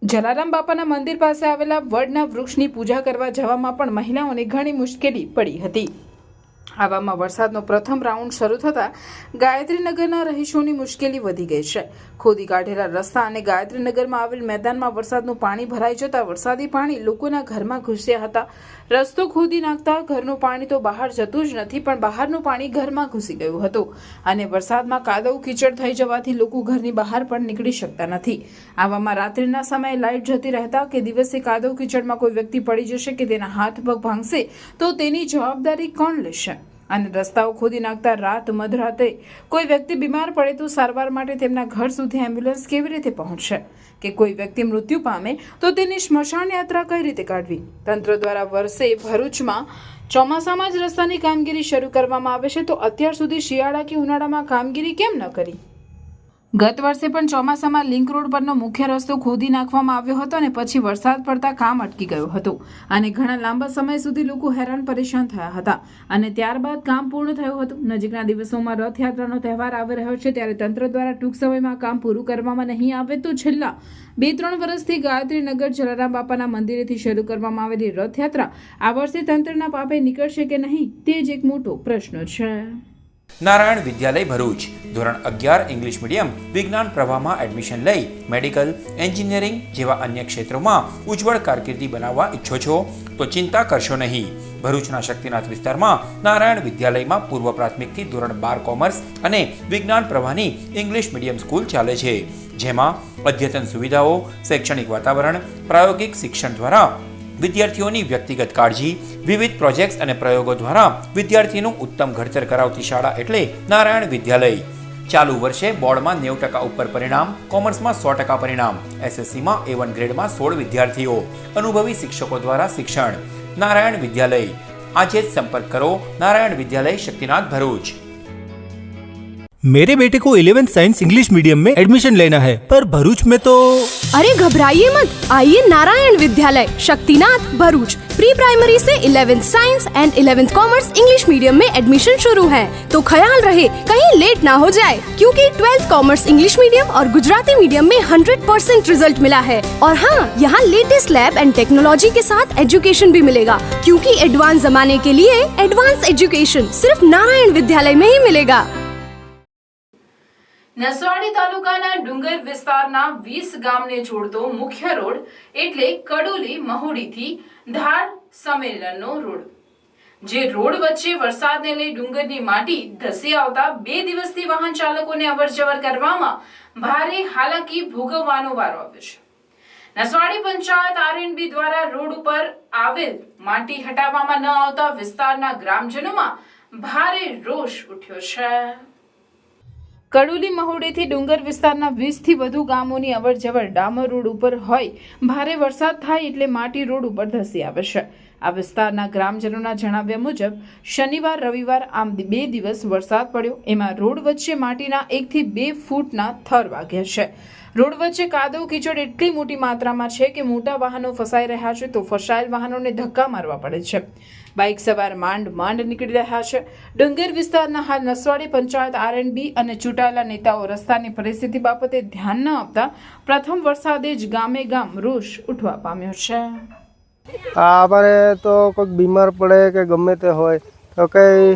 જલારામ બાપાના મંદિર પાસે આવેલા વડના વૃક્ષની પૂજા કરવા જવામાં પણ મહિલાઓને ઘણી મુશ્કેલી પડી હતી. આવામાં વરસાદનો પ્રથમ રાઉન્ડ શરૂ થતાં ગાયત્રીનગરના રહીશોની મુશ્કેલી વધી ગઈ છે. ખોદી કાઢેલા રસ્તા અને ગાયત્રીનગરમાં આવેલ મેદાનમાં વરસાદનું પાણી ભરાઈ જતાં વરસાદી પાણી લોકોના ઘરમાં ઘૂસ્યા હતા. રસ્તો ખોદી નાખતા ઘરનું પાણી તો બહાર જતું જ નથી, પણ બહારનું પાણી ઘરમાં ઘૂસી ગયું હતું અને વરસાદમાં કાદવ કીચડ થઈ જવાથી લોકો ઘરની બહાર પણ નીકળી શકતા નથી. આવામાં રાત્રિના સમયે લાઇટ જતી રહેતા કે દિવસે કાદવ કીચડમાં કોઈ વ્યક્તિ પડી જશે કે તેના હાથ પગ ભાંગશે તો તેની જવાબદારી કોણ લેશે? અને રસ્તાઓ ખોદી નાખતા રાત મધરાતે કોઈ વ્યક્તિ બીમાર પડે તો સારવાર માટે તેમના ઘર સુધી એમ્બ્યુલન્સ કેવી રીતે પહોંચશે? કે કોઈ વ્યક્તિ મૃત્યુ પામે તો તેની સ્મશાન યાત્રા કઈ રીતે કાઢવી? તંત્ર દ્વારા વર્ષે ભરૂચમાં ચોમાસામાં જ રસ્તાની કામગીરી શરૂ કરવામાં આવે છે, તો અત્યાર સુધી શિયાળા કે ઉનાળામાં કામગીરી કેમ ન કરી? ગત વર્ષે પણ ચોમાસામાં લિંક રોડ પરનો મુખ્ય રસ્તો ખોદી નાખવામાં આવ્યો હતો અને પછી વરસાદ પડતા કામ અટકી ગયું હતું અને ઘણા લાંબા સમય સુધી લોકો હેરાન પરેશાન થયા હતા અને ત્યારબાદ કામ પૂર્ણ થયું હતું. નજીકના દિવસોમાં રથયાત્રાનો તહેવાર આવી રહ્યો છે, ત્યારે તંત્ર દ્વારા ટૂંક સમયમાં કામ પૂરું કરવામાં નહીં આવે તો છેલ્લા 2-3 વર્ષથી ગાયત્રીનગર જલારામ બાપાના મંદિરેથી શરૂ કરવામાં આવેલી રથયાત્રા આ વર્ષે તંત્રના પાપે નીકળશે કે નહીં તે જ એક મોટો પ્રશ્ન છે. નારાયણ વિદ્યાલય ભરૂચ ધોરણ 11 ઇંગ્લિશ મીડિયમ વિજ્ઞાન પ્રવાહમાં એડમિશન લઈ મેડિકલ, એન્જિનિયરિંગ જેવા અન્ય ક્ષેત્રોમાં ઉજ્જવળ કારકિર્દી બનાવવા ઈચ્છો છો તો ચિંતા કરશો નહીં. ભરૂચના શક્તિનાથ વિસ્તારમાં નારાયણ વિદ્યાલયમાં પૂર્વ પ્રાથમિકથી ધોરણ 12 કોમર્સ અને વિજ્ઞાન પ્રવાહની ઇંગ્લિશ મીડિયમ સ્કૂલ ચાલે છે, જેમાં અદ્યતન સુવિધાઓ, શૈક્ષણિક વાતાવરણ, પ્રાયોગિક શિક્ષણ દ્વારા વિદ્યાર્થીઓની વ્યક્તિગત કાળજી, વિવિધ પ્રોજેક્ટ્સ અને પ્રયોગો દ્વારા વિદ્યાર્થીનું ઉત્તમ ઘડતર કરાવતી શાળા એટલે નારાયણ વિદ્યાલય. ચાલુ વર્ષે બોર્ડમાં 90% ઉપર પરિણામ, કોમર્સમાં 100% પરિણામ, એસએસસીમાં A1 ગ્રેડમાં 16 વિદ્યાર્થીઓ, અનુભવી શિક્ષકો દ્વારા શિક્ષણ. नारायण विद्यालय आज ही संपर्क करो. नारायण विद्यालय शक्तिनाथ भरूच. मेरे बेटे को 11th साइंस इंग्लिश मीडियम में एडमिशन लेना है, पर भरूच में तो... अरे घबराइए मत, आइए नारायण विद्यालय शक्तिनाथ भरूच. प्री प्राइमरी से 11th science and 11th commerce English medium में एडमिशन शुरू है, तो ख्याल रहे कहीं लेट ना हो जाए, क्योंकि 12th कॉमर्स इंग्लिश मीडियम और गुजराती मीडियम में 100% रिजल्ट मिला है. और हाँ, यहाँ लेटेस्ट लैब एंड टेक्नोलॉजी के साथ एजुकेशन भी मिलेगा, क्योंकि एडवांस जमाने के लिए एडवांस एजुकेशन सिर्फ नारायण विद्यालय में ही मिलेगा. નસવાડી તાલુકાના ડુંગર વિસ્તારના 20 ગામને જોડતો મુખ્ય રોડ એટલે કડોલી મહુડીથી ધાડ સંમેલનનો રોડ, જે રોડ વચ્ચે વરસાદને લઈ ડુંગરની માટી ધસી આવતા 2 દિવસથી વાહન ચાલકોને અવરજવર કરવામાં ભારે હાલાકી ભોગવવાનો વારો આવ્યો છે. નસવાડી પંચાયત આરએનબી દ્વારા રોડ ઉપર આવેલ માટી હટાવવામાં ન આવતા વિસ્તારના ગ્રામજનોમાં ભારે રોષ ઉઠ્યો છે. કડોલી મહુડીથી ડુંગર વિસ્તારના 20થી વધુ ગામોની અવરજવર ડામર રોડ ઉપર હોય, ભારે વરસાદ થાય એટલે માટી રોડ ઉપર ધસી આવે છે. આ વિસ્તારના ગ્રામજનોના જણાવ્યા મુજબ શનિવાર રવિવાર આમ 2 દિવસ વરસાદ પડ્યો, એમાં રોડ વચ્ચે માટીના 1 થી 2 ફૂટના થર વાગ્યા છે. રોડ વચ્ચે કાદવ કીચડ એટલી મોટી માત્રામાં છે કે મોટા વાહનો ફસાઈ રહ્યા છે તો ફસાયેલ વાહનોને ધક્કા મારવા પડે છે. બાઇક સવાર માંડ નીકળી રહ્યા છે. ડુંગર વિસ્તારના હાલ નસવાડી પંચાયત RNB અને ચૂંટાયેલા નેતાઓ રસ્તાની પરિસ્થિતિ બાબતે ધ્યાન ન આપતા પ્રથમ વરસાદે જ ગામે ગામ રોષ ઉઠવા પામ્યો છે. અમારે તો કોઈક બીમાર પડે કે ગમે તે હોય તો કંઈ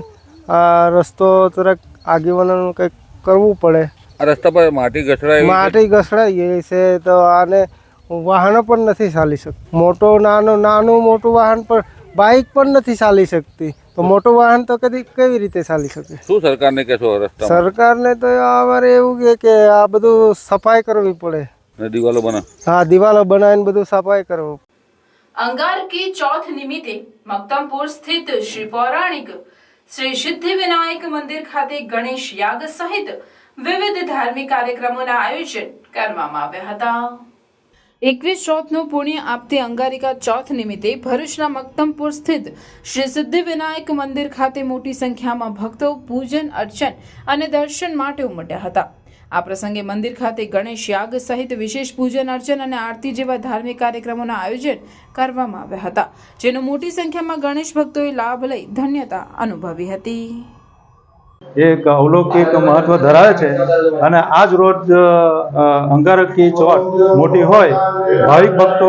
રસ્તો જરાક આગેવાનોનું કંઈક કરવું પડે. આ રસ્તા પર માટી ઘસડાઈ ગઈ છે તો આને વાહનો પણ નથી ચાલી શકતું. નાનું મોટું વાહન પણ બાઇક પણ નથી ચાલી શકતી તો મોટું વાહન તો કેવી રીતે ચાલી શકે? શું સરકારને કહેશો? રસ્તા સરકારને તો અમારે એવું કે આ બધું સફાઈ કરવી પડે. દિવાલો બનાવીને બધું સફાઈ કરવું. અંગાર કી ચોથ નિમિત્તે મક્તમપુર સ્થિત શ્રી પૌરાણિક શ્રી સિદ્ધિ વિનાયક મંદિર ખાતે ગણેશ યાગ સહિત વિવિધ ધાર્મિક કાર્યક્રમોના આયોજન કરવામાં આવ્યા હતા. 21 ચોથનું પુણ્ય આપતી અંગારિકા ચોથ નિમિત્તે ભરૂચના મક્તમપુર સ્થિત શ્રી સિદ્ધિ વિનાયક મંદિર ખાતે મોટી સંખ્યામાં ભક્તો પૂજન અર્ચન અને દર્શન માટે ઉમટ્યા હતા. આ પ્રસંગે મંદિર ખાતે ગણેશ યાગ સહિત વિશેષ પૂજન અર્ચન અને આરતી જેવા ધાર્મિક કાર્યક્રમોના આયોજન કરવામાં આવ્યા હતા, જેનો મોટી સંખ્યામાં ગણેશ ભક્તોએ લાભ લઈ ધન્યતા અનુભવી હતી. એક અવલૌકિક મહત્વ ધરાવે છે અને આજ રોજ અંગારકી ચોથ મોટી હોય, ભાવિક ભક્તો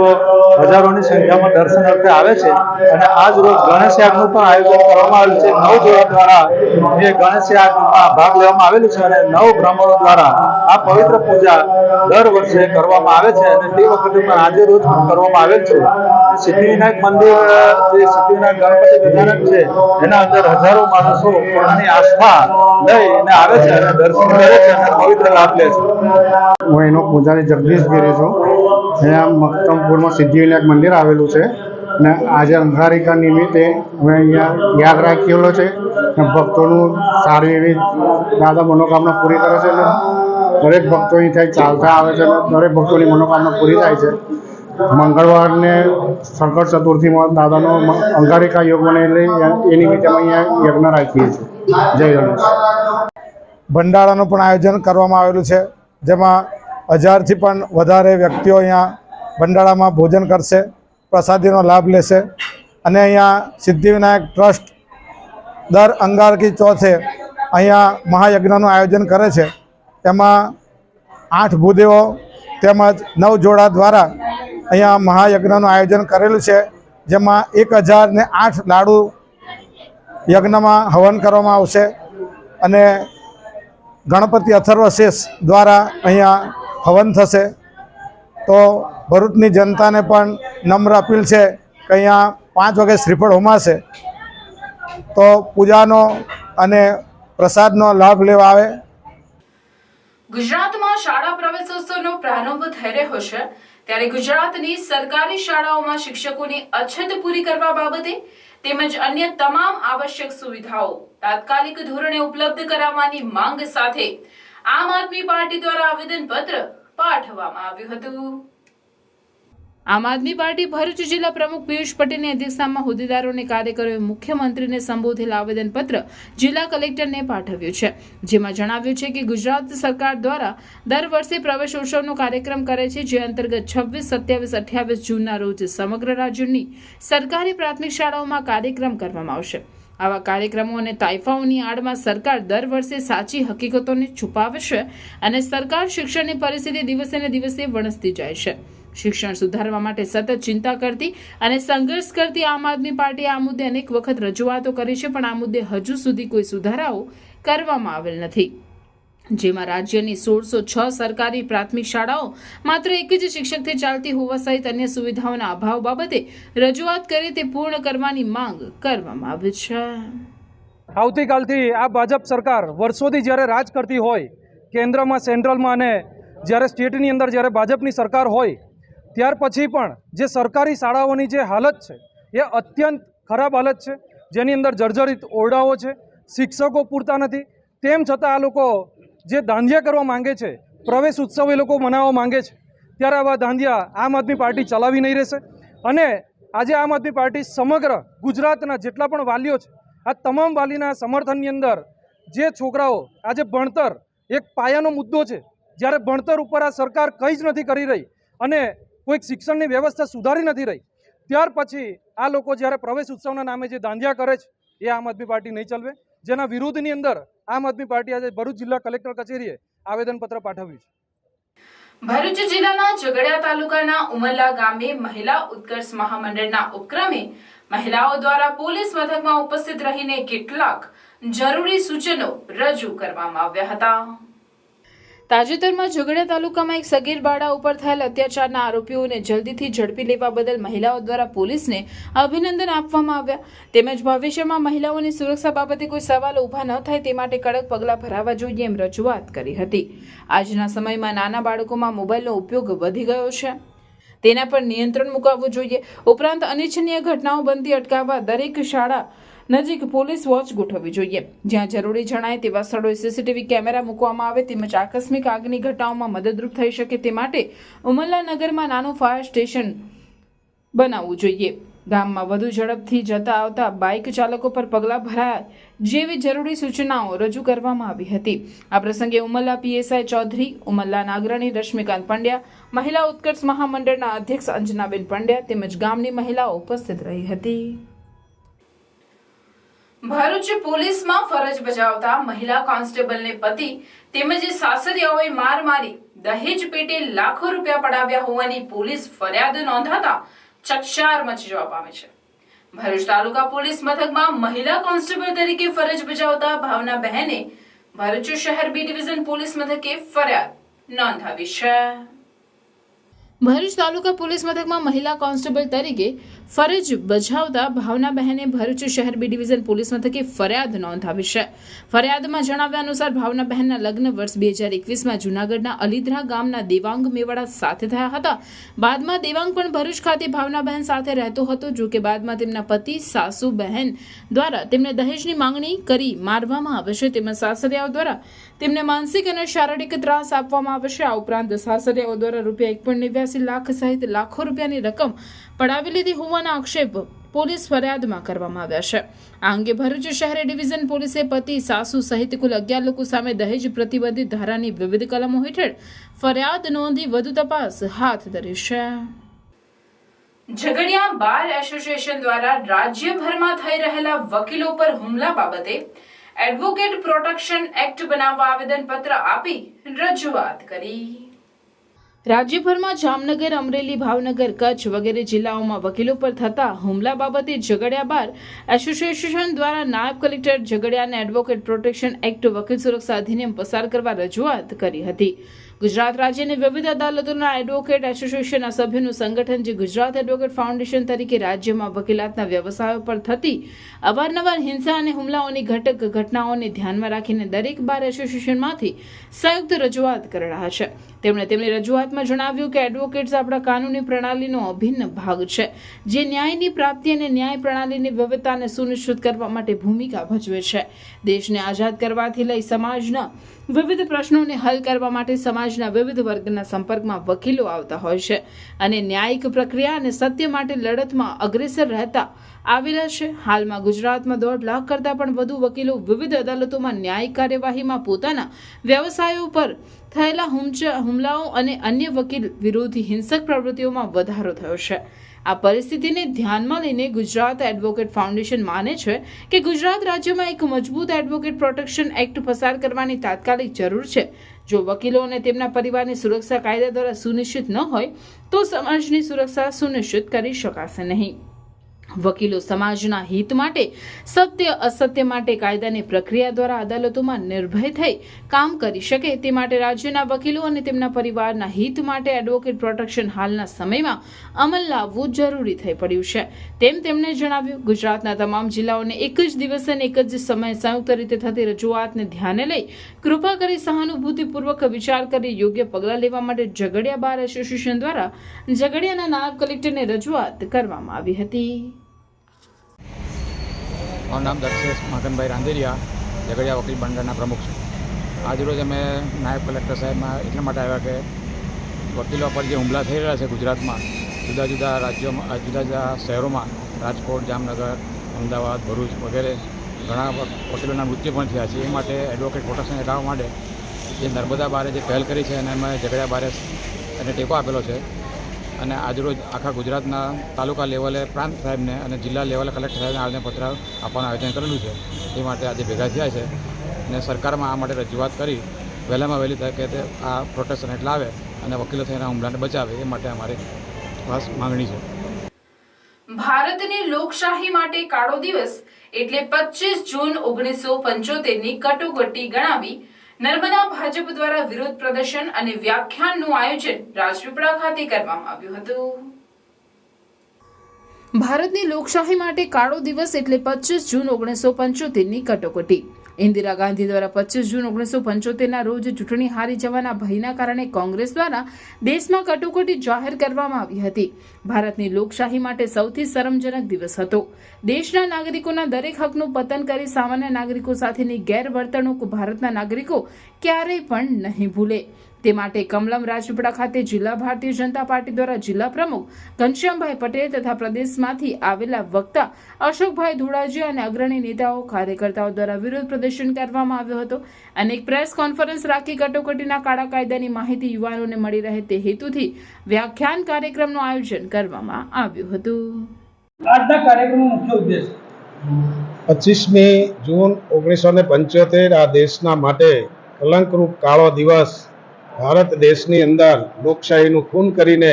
હજારોની સંખ્યામાં દર્શનાર્થે આવે છે અને આજ રોજ ગણેશ યાગનું પણ આયોજન કરવામાં આવેલું છે. 9 જોડા દ્વારા એ ગણેશ યાગમાં ભાગ લેવામાં આવેલું છે અને 9 બ્રાહ્મણો દ્વારા આ પવિત્ર પૂજા દર વર્ષે કરવામાં આવે છે અને તે વખતે પણ આજે રોજ પણ કરવામાં આવેલ છે. સિદ્ધિવિનાયક મંદિર જે સિદ્ધિવિનાયક ગણપતિ વિધાનક છે એના અંદર હજારો માણસો પોતાની આસ્થા લઈને આવે છે અને દર્શન કરે છે અને પવિત્ર લાભ લે છે. હું એનો પૂજારી જગદીશ ગીરી છું. અહીંયા મક્તમપુરમાં સિદ્ધિવિનાયક મંદિર આવેલું છે અને આજે અંગારિકા નિમિત્તે અમે અહીંયા યાગ રાખેલો છે. ભક્તોનું સારી એવી દાદા મનોકામના પૂરી કરે છે અને દરેક ભક્તો અહીંથી ચાલતા આવે છે અને દરેક ભક્તોની મનોકામના પૂરી થાય છે. મંગળવારને સંકટ ચતુર્થીમાં દાદાનો અંગારિકા યોગ બને એટલે એ નિમિત્તે અમે અહીંયા યજ્ઞ રાખીએ છીએ. જય ગણેશ. ભંડારાનું પણ આયોજન કરવામાં આવેલું છે, જેમાં 1000થી પણ વધારે વ્યક્તિઓ અહીંયા ભંડારામાં ભોજન કરશે, પ્રસાદીનો લાભ લેશે અને અહીંયા સિદ્ધિવિનાયક ટ્રસ્ટ દર અંગારકી ચોથે અહીંયા મહાયજ્ઞનું આયોજન કરે છે. તેમાં 8 ભૂદેવો તેમજ 9 જોડા દ્વારા અહીંયા મહાયજ્ઞનું આયોજન કરેલું છે, જેમાં 1008 લાડુ યજ્ઞમાં હવન કરવામાં આવશે અને ગણપતિ અથર્વશેષ દ્વારા અહીંયા હવન થશે. તો ભરૂચની જનતાને પણ નમ્ર અપીલ છે કે અહીંયા 5 વાગે શ્રીફળ હોમાશે તો પૂજાનો અને પ્રસાદનો લાભ લેવા આવે. ગુજરાતમાં શાળા પ્રવેશોત્સવનો પ્રારંભ થઈ રહ્યો છે, ત્યારે ગુજરાતની સરકારી શાળાઓમાં શિક્ષકોની અછત પૂરી કરવા બાબતે તેમજ અન્ય તમામ આવશ્યક સુવિધાઓ તાત્કાલિક ધોરણે ઉપલબ્ધ કરાવવાની માંગ સાથે આમ આદમી પાર્ટી દ્વારા આવેદનપત્ર પાઠવવામાં આવ્યું હતું. આમ આદમી પાર્ટી ભરૂચ જિલ્લા પ્રમુખ પિયુષ પટેલની અધ્યક્ષતામાં હોદ્દેદારો અને કાર્યકરોએ મુખ્યમંત્રીને સંબોધેલ આવેદનપત્ર જિલ્લા કલેક્ટરને પાઠવ્યું છે, જેમાં જણાવ્યું છે કે ગુજરાત સરકાર દ્વારા દર વર્ષે પ્રવેશોત્સવનો કાર્યક્રમ કરે છે, જે અંતર્ગત 26, 27, 28 જૂનના રોજ સમગ્ર રાજ્યની સરકારી પ્રાથમિક શાળાઓમાં કાર્યક્રમ કરવામાં આવશે. આવા કાર્યક્રમો અને તાઇફાઓની આડમાં સરકાર દર વર્ષે સાચી હકીકતોને છુપાવે છે અને સરકાર શિક્ષણની પરિસ્થિતિ દિવસે ને દિવસે વણસતી જાય છે. શિક્ષણ સુધારવા માટે સતત ચિંતા કરતી અને સંઘર્ષ કરતી આમ આદમી પાર્ટીએ આ મુદ્દે અનેક વખત રજૂઆતો કરી છે, પણ આ મુદ્દે હજુ સુધી કોઈ સુધારાઓ કરવામાં આવેલ નથી. જેમાં રાજ્યની 1606 સરકારી પ્રાથમિક શાળાઓ માત્ર એક જ શિક્ષકથી ચાલતી હોવા સહિત અન્ય સુવિધાઓના અભાવ બાબતે રજૂઆત કરી તે પૂર્ણ કરવાની માંગ કરવામાં આવી છે. આવતીકાલથી આ ભાજપ સરકાર વર્ષોથી જ્યારે રાજ કરતી હોય, કેન્દ્રમાં, સેન્ટ્રલમાં અને જ્યારે સ્ટેટની અંદર જ્યારે ભાજપની સરકાર હોય, ત્યાર પછી પણ જે સરકારી શાળાઓની જે હાલત છે એ અત્યંત ખરાબ હાલત છે, જેની અંદર જર્જરિત ઓરડાઓ છે, શિક્ષકો પૂરતા નથી. તેમ છતાં આ લોકો જે દાંધિયા કરવા માંગે છે, પ્રવેશ ઉત્સવ એ લોકો મનાવવા માંગે છે, ત્યારે આવા દાંધિયા આમ આદમી પાર્ટી ચલાવી નહીં રહેશે અને આજે આમ આદમી પાર્ટી સમગ્ર ગુજરાતના જેટલા પણ વાલીઓ છે આ તમામ વાલીના સમર્થનની અંદર જે છોકરાઓ આજે ભણતર એક પાયાનો મુદ્દો છે, જ્યારે ભણતર ઉપર આ સરકાર કંઈ જ નથી કરી રહી અને કોઈક શિક્ષણની વ્યવસ્થા સુધારી નથી રહી, ત્યાર પછી આ લોકો જ્યારે પ્રવેશ ઉત્સવના નામે જે દાંધિયા કરે છે એ આમ આદમી પાર્ટી નહીં ચલાવે, જેના વિરોધની અંદર આમ આદમી પાર્ટી આજે ભરૂચ જિલ્લા કલેક્ટર કચેરીએ આવેદનપત્ર પાઠવ્યું છે. ભરૂચ જિલ્લાના ઝઘડિયા તાલુકાના ઉમરલા ગામે મહિલા ઉત્કર્ષ મહામંડળના ઉપક્રમે મહિલાઓ દ્વારા પોલીસ મથકમાં ઉપસ્થિત રહીને કેટલાક જરૂરી સૂચનો રજૂ કરવામાં આવ્યા હતા. તાજેતરમાં ઝઘડિયા તાલુકામાં એક સગીર બાળા ઉપર થયેલ અત્યાચારના આરોપીઓને જલ્દીથી ઝડપી લેવા બદલ મહિલાઓ દ્વારા પોલીસને અભિનંદન આપવામાં આવ્યા, તેમજ ભવિષ્યમાં મહિલાઓની સુરક્ષા બાબતે કોઈ સવાલ ઊભા ન થાય તે માટે કડક પગલાં ભરાવા જોઈએ એમ રજૂઆત કરી હતી. આજના સમયમાં નાના બાળકોમાં મોબાઈલનો ઉપયોગ વધી ગયો છે, તેના પર નિયંત્રણ મુકાવવું જોઈએ. ઉપરાંત અનિચ્છનીય ઘટનાઓ બનતી અટકાવવા દરેક શાળા નજીક પોલીસ વોચ ગોઠવવી જોઈએ. જ્યાં જરૂરી જણાય તેવા સ્થળોએ સીસીટીવી કેમેરા મૂકવામાં આવે, તેમજ આકસ્મિક આગની ઘટનાઓમાં મદદરૂપ થઈ શકે તે માટે ઉમરલા નગરમાં નાનું ફાયર સ્ટેશન બનાવવું જોઈએ. ગામમાં વધુ ઝડપથી જતા આવતા બાઇક ચાલકો પર પગલાં ભરાય જેવી જરૂરી સૂચનાઓ રજૂ કરવામાં આવી હતી. આ પ્રસંગે ઉમરલા પીએસઆઈ ચૌધરી, ઉમરલાના અગ્રણી રશ્મિકાંત પંડ્યા, મહિલા ઉત્કર્ષ મહામંડળના અધ્યક્ષ અંજનાબેન પંડ્યા તેમજ ગામની મહિલાઓ ઉપસ્થિત રહી હતી. ભરૂચ પોલીસમાં ફરજ બજાવતા મહિલા કોન્સ્ટેબલને પતિ તેમજ સાસરિયાઓએ માર મારી દહેજ પેટે લાખો રૂપિયા પડાવ્યા હોવાની પોલીસ ફરિયાદ નોંધાતા ચકચાર મચી જવા પામે છે. ભરૂચ તાલુકા પોલીસ મથકમાં મહિલા કોન્સ્ટેબલ તરીકે ફરજ બજાવતા ભાવના બહેને ભરૂચ શહેર બી ડિવિઝન પોલીસ મથકે ફરિયાદ નોંધાવી છે. ભરૂચ તાલુકા પોલીસ મથકમાં મહિલા કોન્સ્ટેબલ તરીકે ફરજ બજાવતા ભાવના બહેને ભરૂચ શહેર બી ડિવિઝન પોલીસ મથકે ફરિયાદ નોંધાવી છે. ફરિયાદમાં જણાવ્યા અનુસાર ભાવના બહેનના લગ્ન વર્ષ 2021માં જૂનાગઢના અલીધરા ગામના દેવાંગ મેવાડા સાથે થયા હતા. બાદમાં દેવાંગ પણ ભરૂચ ખાતે ભાવના બહેન સાથે રહેતો હતો. જો કે બાદમાં તેમના પતિ સાસુ બહેન દ્વારા તેમને દહેજની માંગણી કરી મારવામાં આવે છે, તેમજ સાસરિયાઓ દ્વારા તેમને માનસિક અને શારીરિક ત્રાસ આપવામાં આવે છે. આ ઉપરાંત સાસરિયાઓ દ્વારા ₹1.89 લાખ સહિત લાખો રૂપિયાની રકમ પડાવી લીધી હોવાના આક્ષેપ પોલીસ ફરિયાદમાં કરવામાં આવ્યા છે. આ અંગે ભરૂચ શહેર ડિવિઝન પોલીસે પતિ, સાસુ સહિત કુલ 11 લોકો સામે દહેજ પ્રતિબંધિત ધારાની વિવિધ કલમો હેઠળ ફરિયાદ નોંધી વધુ તપાસ હાથ ધરી છે. ઝઘડિયા બાર એસોસિએશન દ્વારા રાજ્યભરમાં થઈ રહેલા વકીલો પર હુમલા બાબતે એડવોકેટ પ્રોટેક્શન એક્ટ બનાવવા આવેદનપત્ર આપી રજૂઆત કરી. રાજ્યભરમાં જામનગર, અમરેલી, ભાવનગર, કચ્છ વગેરે જિલ્લાઓમાં વકીલો પર થતા હુમલા બાબતે ઝઘડિયા બાર એસોસિએશન દ્વારા નાયબ કલેક્ટર ઝઘડિયાને એડવોકેટ પ્રોટેક્શન એક્ટ વકીલ સુરક્ષા અધિનિયમ પસાર કરવા રજૂઆત કરી હતી. ગુજરાત રાજ્યની વિવિધ અદાલતોના એડવોકેટ એસોસિએશનના સભ્યોનું સંગઠન, જે ગુજરાત એડવોકેટ ફાઉન્ડેશન તરીકે રાજ્યમાં વકીલાતના વ્યવસાયો પર થતી અવારનવાર હિંસા અને હુમલાઓની ઘટનાઓને ધ્યાનમાં રાખીને દરેક બાર એસોસિએશનમાંથી સંયુક્ત રજૂઆત કરી રહ્યા છે. તેમણે તેમની રજૂઆતમાં જણાવ્યું કે એડવોકેટ્સ આપણા કાનૂની પ્રણાલીનો અભિન્ન ભાગ છે, જે ન્યાયની પ્રાપ્તિ અને ન્યાય પ્રણાલીની વિવિધતાને સુનિશ્ચિત કરવા માટે ભૂમિકા ભજવે છે. દેશને આઝાદ કરવાથી લઈ સમાજના વિવિધ પ્રશ્નોને હલ કરવા માટે સમાજના વિવિધ વર્ગના સંપર્કમાં વકીલો આવતા હોય છે અને ન્યાયિક પ્રક્રિયા અને સત્ય માટે લડતમાં અગ્રેસર રહેતા આવેલા છે. હાલમાં ગુજરાતમાં 1.5 લાખ કરતાં પણ વધુ વકીલો વિવિધ અદાલતોમાં ન્યાયિક કાર્યવાહીમાં પોતાના વ્યવસાયો પર થયેલા હુમલાઓ અને અન્ય વકીલ વિરોધી હિંસક પ્રવૃત્તિઓમાં વધારો થયો છે. આ પરિસ્થિતિને ધ્યાનમાં લઈને ગુજરાત એડવોકેટ ફાઉન્ડેશન માને છે કે ગુજરાત રાજ્યમાં એક મજબૂત એડવોકેટ પ્રોટેક્શન એક્ટ પસાર કરવાની તાત્કાલિક જરૂર છે. જો વકીલો અને તેમના પરિવારની સુરક્ષા કાયદા દ્વારા સુનિશ્ચિત ન હોય તો સમાજની સુરક્ષા સુનિશ્ચિત કરી શકાશે નહીં. વકીલો સમાજના હિત માટે, સત્ય અસત્ય માટે કાયદાની પ્રક્રિયા દ્વારા અદાલતોમાં નિર્ભય થઈ કામ કરી શકે તે માટે રાજ્યના વકીલો અને તેમના પરિવારના હિત માટે એડવોકેટ પ્રોટેક્શન હાલના સમયમાં અમલ લાવવું જરૂરી થઈ પડ્યું છે, તેમ તેમણે જણાવ્યું. ગુજરાતના તમામ જિલ્લાઓને એક જ દિવસે અને એક જ સમયે સંયુક્ત રીતે થતી રજૂઆતને ધ્યાને લઈ કૃપા કરી સહાનુભૂતિપૂર્વક વિચાર કરી યોગ્ય પગલાં લેવા માટે ઝઘડિયા બાર એસોસિએશન દ્વારા ઝઘડિયાના નાયબ કલેક્ટરને રજૂઆત કરવામાં આવી હતી. મારું નામ દક્ષેશ મગનભાઈ રાંદેરિયા, ઝઘડિયા વકીલ મંડળના પ્રમુખ છું. આજરોજ અમે નાયબ કલેક્ટર સાહેબમાં એટલા માટે આવ્યા કે વકીલો પર જે હુમલા થઈ રહ્યા છે ગુજરાતમાં, જુદા જુદા રાજ્યોમાં જુદા જુદા શહેરોમાં રાજકોટ, જામનગર, અમદાવાદ, ભરૂચ વગેરે ઘણા વકીલોના મૃત્યુ પણ થયા છે. એ માટે એડવોકેટ પ્રોટેક્શન એલાવવા માટે જે નર્મદા બારે જે પહેલ કરી છે અને અમે ઝઘડિયા બારે એને ટેકો આપેલો છે. અને આજરોજ આખા ગુજરાતના તાલુકા લેવલે પ્રાંત સાહેબને અને જિલ્લા લેવલે કલેક્ટર સાહેબને આવેદનપત્ર આપવાનું આયોજન કરેલું છે. એ માટે આજે ભેગા થયા છે અને સરકારમાં આ માટે રજૂઆત કરી વહેલામાં વહેલી તકે તે આ પ્રોટેક્શન એક્ટ લાવે અને વકીલો થઈને હુમલાને બચાવે, એ માટે અમારી ખાસ માંગણી છે. ભારતની લોકશાહી માટે કાળો દિવસ એટલે 25 જૂન 1975ની કટોકટી ગણાવી નર્મદા ભાજપ દ્વારા વિરોધ પ્રદર્શન અને વ્યાખ્યાનનું આયોજન રાજપીપળા ખાતે કરવામાં આવ્યું હતું. ભારતની લોકશાહી માટે કાળો દિવસ એટલે 25 જૂન 1975ની કટોકટી. ઇન્દિરા ગાંધી દ્વારા 25 જૂન 1975ના રોજ ચૂંટણી હારી જવાના ભયના કારણે કોંગ્રેસ દ્વારા દેશમાં કટોકટી જાહેર કરવામાં આવી હતી. ભારતની લોકશાહી માટે સૌથી શરમજનક દિવસ હતો. દેશના નાગરિકોના દરેક હકનું પતન કરી સામાન્ય નાગરિકો સાથેની ગેરવર્તણૂક ભારતના નાગરિકો ક્યારેય પણ નહીં ભૂલે. તે માટે કમલમ રાજપીપળા ખાતે જિલ્લા ભારતીય જનતા પાર્ટી દ્વારા જિલ્લા પ્રમુખ ઘનશ્યામભાઈ પટેલ તથા પ્રદેશમાંથી આવેલા વક્તા અશોકભાઈ ધોળાજી અને અગ્રણી નેતાઓ કાર્યકર્તાઓ દ્વારા વિરોધ પ્રદર્શન કરવામાં આવ્યો હતો. અને એક પ્રેસ કોન્ફરન્સ રાખી કટોકટીના કાળા કાયદાની માહિતી યુવાનોને મળી રહે તે હેતુથી વ્યાખ્યાન કાર્યક્રમનું આયોજન કરવામાં આવ્યું હતું. આજના કાર્યક્રમનો મુખ્ય ઉદ્દેશ 25મી જૂન 1975 આ દેશના માટે કલંકરૂપ કાળો દિવસ. ભારત દેશની અંદર લોકશાહીનું ખૂન કરીને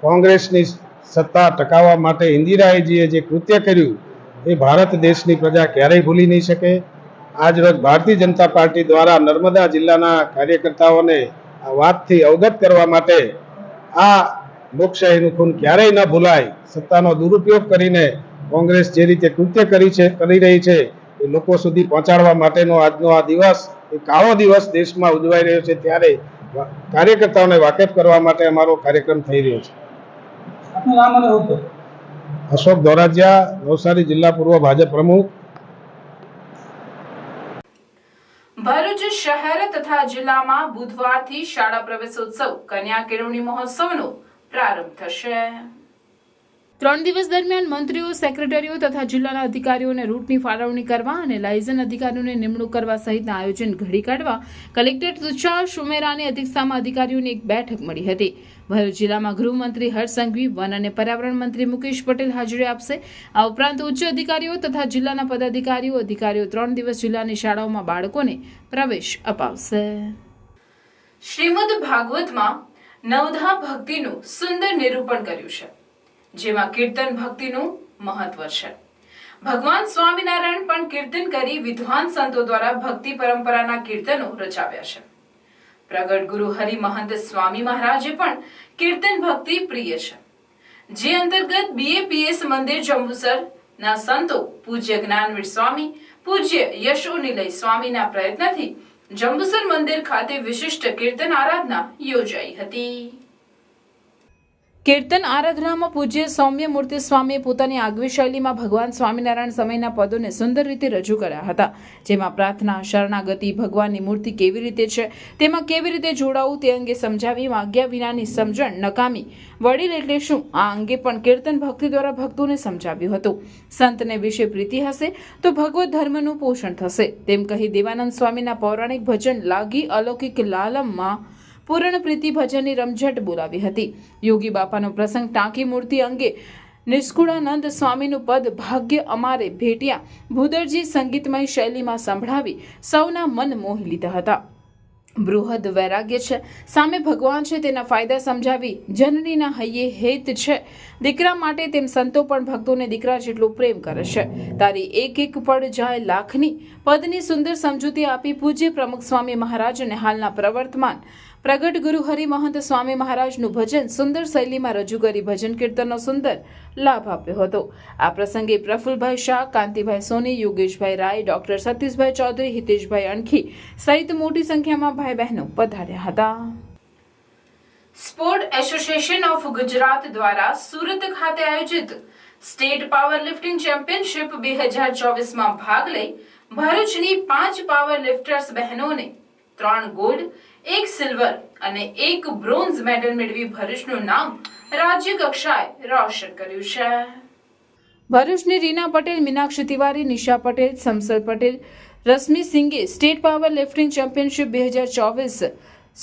કોંગ્રેસની સત્તા ટકાવવા માટે ઇન્દિરાજીએ જે કૃત્ય કર્યું એ ભારત દેશની પ્રજા ક્યારેય ભૂલી નહીં શકે. આજરોજ ભારતીય જનતા પાર્ટી દ્વારા નર્મદા જિલ્લાના કાર્યકર્તાઓને આ વાતથી અવગત કરવા માટે આ લોકશાહીનું ખૂન ક્યારેય ન ભૂલાય, સત્તાનો દુરુપયોગ કરીને કોંગ્રેસ જે રીતે કૃત્ય કરી રહી છે એ લોકો સુધી પહોંચાડવા માટેનો આજનો આ દિવસ એ કાળો દિવસ દેશમાં ઉજવાઈ રહ્યો છે. ત્યારે કાર્યકર્તાઓને વાકેફ કરવા માટે અમારો કાર્યક્રમ થઈ રહ્યો છે. આપનું નામ અને હોદ્દો? અશોક ધોરાજીયા, નવસારી જિલ્લા પૂર્વ ભાજપ પ્રમુખ. ભરૂચ શહેર તથા જિલ્લામાં બુધવારથી શાળા પ્રવેશોત્સવ કન્યા કેળવણી મહોત્સવનો પ્રારંભ થશે. 3 દિવસ દરમિયાન મંત્રીઓ, સેક્રેટરીઓ તથા જિલ્લાના અધિકારીઓને રૂટની ફાળવણી કરવા અને લાયઝન અધિકારીઓને નિમણૂક કરવા સહિતના આયોજન ઘડી કાઢવા કલેક્ટર તુષાર સુમેરાની અધ્યક્ષતામાં અધિકારીઓની એક બેઠક મળી હતી. ભરૂચ જિલ્લામાં ગૃહમંત્રી હર્ષ સંઘવી, વન અને પર્યાવરણ મંત્રી મુકેશ પટેલ હાજરી આપશે. આ ઉપરાંત ઉચ્ચ અધિકારીઓ તથા જિલ્લાના પદાધિકારીઓ 3 દિવસ જિલ્લાની શાળાઓમાં બાળકોને પ્રવેશ અપાવશે. શ્રીમદ ભાગવતમાં નવધા ભક્તિનું સુંદર નિરૂપણ કર્યું છે, જેમાં કીર્તન ભક્તિનું મહત્વ છે. ભગવાન સ્વામિનારાયણ પણ કીર્તન કરી વિદ્વાન સંતો દ્વારા ભક્તિ પરંપરાના કીર્તનો રચાવ્યા છે. પ્રગટ ગુરુ હરિ મહંત સ્વામી મહારાજે પણ કીર્તન ભક્તિ પ્રિય છે, જે અંતર્ગત BAPS મંદિર જંબુસર ના સંતો પૂજ્ય જ્ઞાનવીર સ્વામી, પૂજ્ય યશોનિલય સ્વામીના પ્રયત્નથી જંબુસર મંદિર ખાતે વિશિષ્ટ કીર્તન આરાધના યોજાઈ હતી. કીર્તન આરાધનામાં પૂજ્ય સૌમ્ય મૂર્તિ સ્વામીએ પોતાની આગવી શૈલીમાં ભગવાન સ્વામિનારાયણ સમયના પદોને સુંદર રીતે રજૂ કર્યા હતા, જેમાં પ્રાર્થના, શરણાગતિ, ભગવાનની મૂર્તિ કેવી રીતે છે તેમાં કેવી રીતે જોડાવું તે અંગે સમજાવી આજ્ઞા વિનાની સમજણ નકામી, વડીલ એટલે શું આ અંગે પણ કીર્તન ભક્તિ દ્વારા ભક્તોને સમજાવ્યું હતું. સંતને વિશે પ્રીતિ હશે તો ભગવત ધર્મનું પોષણ થશે તેમ કહી દેવાનંદ સ્વામીના પૌરાણિક ભજન લાગી અલૌકિક લાલમમાં પૂર્ણ પ્રીતિ ભજનની રમઝટ બોલાવી હતી. યોગી બાપાનો પ્રસંગ ટાંકી મૂર્તિ અંગે નિષ્કુળાનંદ સ્વામીનું પદ ભાગ્ય અમારે ભેટ્યા ભૂદરજી સંગીતમય શૈલીમાં સંભળાવી સૌના મન મોહી લીધા હતા. બૃહદ વૈરાગ્ય છે, સામે ભગવાન છે તેના ફાયદા સમજાવી જનનીના હૈયે હેત છે દીકરા માટે, તેમ સંતો પણ ભક્તોને દીકરા જેટલો પ્રેમ કરે છે. તારી એક એક પડ જાય લાખની પદની સુંદર સમજૂતી આપી પૂજ્ય પ્રમુખ સ્વામી મહારાજ અને હાલના પ્રવર્તમાન પ્રગટ ગુરુ હરિ મહંત સ્વામી મહારાજનું ભજન સુંદર શૈલીમાં રજૂ કરી ભજન કીર્તનનો સુંદર લાભ આપ્યો હતો. આ પ્રસંગે પ્રફુલભાઈ શાહ, કાંતિભાઈ સોની, યોગેશભાઈ રાય, ડોક્ટર સતીશભાઈ ચૌધરી, હિતેશભાઈ અણખી સહિત મોટી સંખ્યામાં ભાઈ બહેનો પધાર્યા હતા. સ્પોર્ટ એસોસિએશન ઓફ ગુજરાત દ્વારા સુરત ખાતે આયોજિત સ્ટેટ પાવર લિફ્ટિંગ ચેમ્પિયનશિપ 2024માં ભાગ લઈ ભરૂચની 5 પાવર લિફ્ટર્સ બહેનોને 3 ગોલ્ડ, 1 સિલ્વર અને 1 બ્રોન્ઝ મેડલ મેળવી ભરૂચનું નામ રાજ્ય કક્ષાએ રોશન કર્યું છે. ભરૂચની રીના પટેલ, મીનાક્ષી તિવારી, નિશા પટેલ, સમસલ પટેલ, રશ્મિ સિંઘે state power lifting championship 2024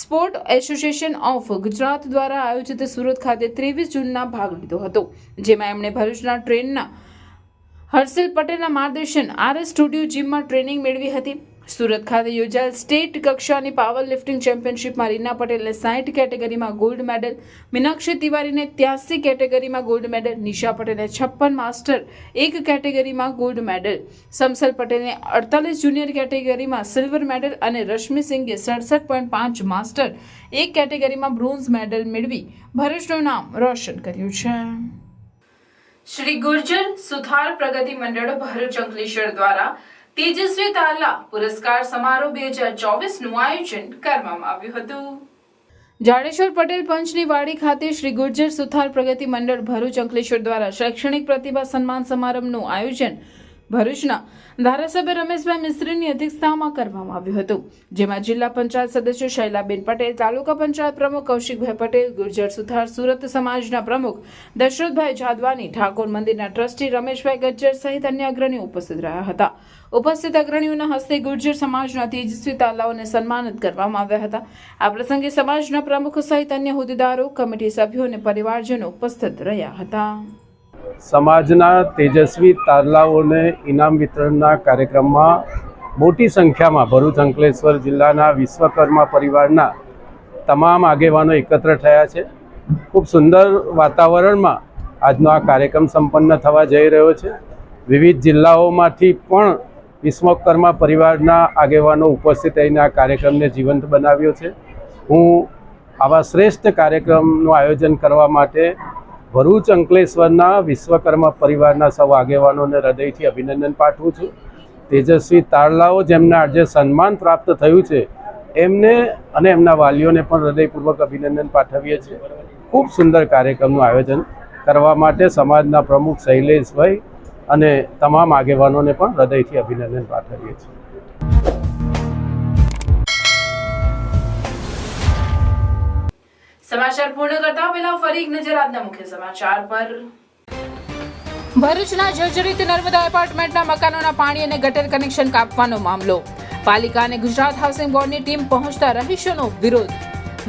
sport association of Gujarat દ્વારા આયોજિત સુરત ખાતે 23 જૂનના ભાગ લીધો હતો, જેમાં એમણે ભરૂચના ટ્રેનના હર્ષિલ પટેલના માર્ગદર્શન RS સ્ટુડિયો જીમમાં ટ્રેનિંગ મેળવી હતી. સુરત ખાતે યોજાયેલ સ્ટેટ કક્ષાની પાવર લિફ્ટિંગ ચેમ્પિયનશિપમાં રીના પટેલને 60 કેટેગરીમાં ગોલ્ડ મેડલ, મીનાક્ષી તિવારીને 83 કેટેગરીમાં ગોલ્ડ મેડલ, નિશા પટેલને 56 માસ્ટર 1 કેટેગરીમાં ગોલ્ડ મેડલ, સમસલ પટેલને 48 જુનિયર કેટેગરીમાં સિલ્વર મેડલ અને રશ્મિ સિંઘે 67.5 માસ્ટર 1 કેટેગરીમાં બ્રોન્ઝ મેડલ મેળવી ભરૂચનું નામ રોશન કર્યું છે. શ્રી ગુર્જર સુથાર પ્રગતિ મંડળ ભરૂચ અંકલેશ્વર દ્વારા તેજસ્વી તાલા પુરસ્કાર સમારોહ 2024નું આયોજન કરવામાં આવ્યું હતું. જાડેશ્વર પટેલ પંચની વાડી ખાતે શ્રી ગુર્જર સુથાર પ્રગતિ મંડળ ભરૂચ અંકલેશ્વર દ્વારા શૈક્ષણિક પ્રતિભા સન્માન સમારંભનું આયોજન ભરૂચના ધારાસભ્ય રમેશભાઈ મિસ્ત્રીની અધ્યક્ષતામાં કરવામાં આવ્યું હતું, જેમાં જિલ્લા પંચાયત સદસ્ય શૈલાબેન પટેલ, તાલુકા પંચાયત પ્રમુખ કૌશિકભાઈ પટેલ, ગુર્જર સુથાર સુરત સમાજના પ્રમુખ દશરથભાઈ જાદવાની, ઠાકોર મંદિરના ટ્રસ્ટી રમેશભાઈ ગજ્જર સહિત અન્ય અગ્રણીઓ ઉપસ્થિત રહ્યા હતા. ઉપસ્થિત અગ્રણીઓના હસ્તે ગુર્જર સમાજના તેજસ્વી તાલાઓને સન્માનિત કરવામાં આવ્યા હતા. આ પ્રસંગે સમાજના પ્રમુખો સહિત અન્ય હોદ્દેદારો, કમિટી સભ્યો અને પરિવારજનો ઉપસ્થિત રહ્યા હતા. સમાજના તેજસ્વી તારલાઓને ઇનામ વિતરણના કાર્યક્રમમાં મોટી સંખ્યામાં ભરૂચ અંકલેશ્વર જિલ્લાના વિશ્વકર્મા પરિવારના તમામ આગેવાનો એકત્ર થયા છે. ખૂબ સુંદર વાતાવરણમાં આજનો આ કાર્યક્રમ સંપન્ન થવા જઈ રહ્યો છે. વિવિધ જિલ્લાઓમાંથી પણ વિશ્વકર્મા પરિવારના આગેવાનો ઉપસ્થિત રહીને આ કાર્યક્રમને જીવંત બનાવ્યો છે. હું આવા શ્રેષ્ઠ કાર્યક્રમનું આયોજન કરવા માટે ભરૂચ અંકલેશ્વરના વિશ્વકર્મા પરિવારના સૌ આગેવાનોને હૃદયથી અભિનંદન પાઠવું છું. તેજસ્વી તારલાઓ જેમને આજે સન્માન પ્રાપ્ત થયું છે એમને અને એમના વાલીઓને પણ હૃદયપૂર્વક અભિનંદન પાઠવીએ છીએ. ખૂબ સુંદર કાર્યક્રમનું આયોજન કરવા માટે સમાજના પ્રમુખ શૈલેષભાઈ અને તમામ આગેવાનોને પણ હૃદયથી અભિનંદન પાઠવીએ છીએ. સમાચાર પૂર્ણ કરતા પહેલા ફરી એક નજર આજના મુખ્ય સમાચાર પર. ભરૂચના જર્જરિત નર્મદા એપાર્ટમેન્ટના મકાનોના પાણી અને ગટર કનેક્શન કાપવાનો મામલો. પાલિકા અને ગુજરાત હાઉસિંગ બોર્ડની ટીમ પહોંચતા રહીશોનો વિરોધ.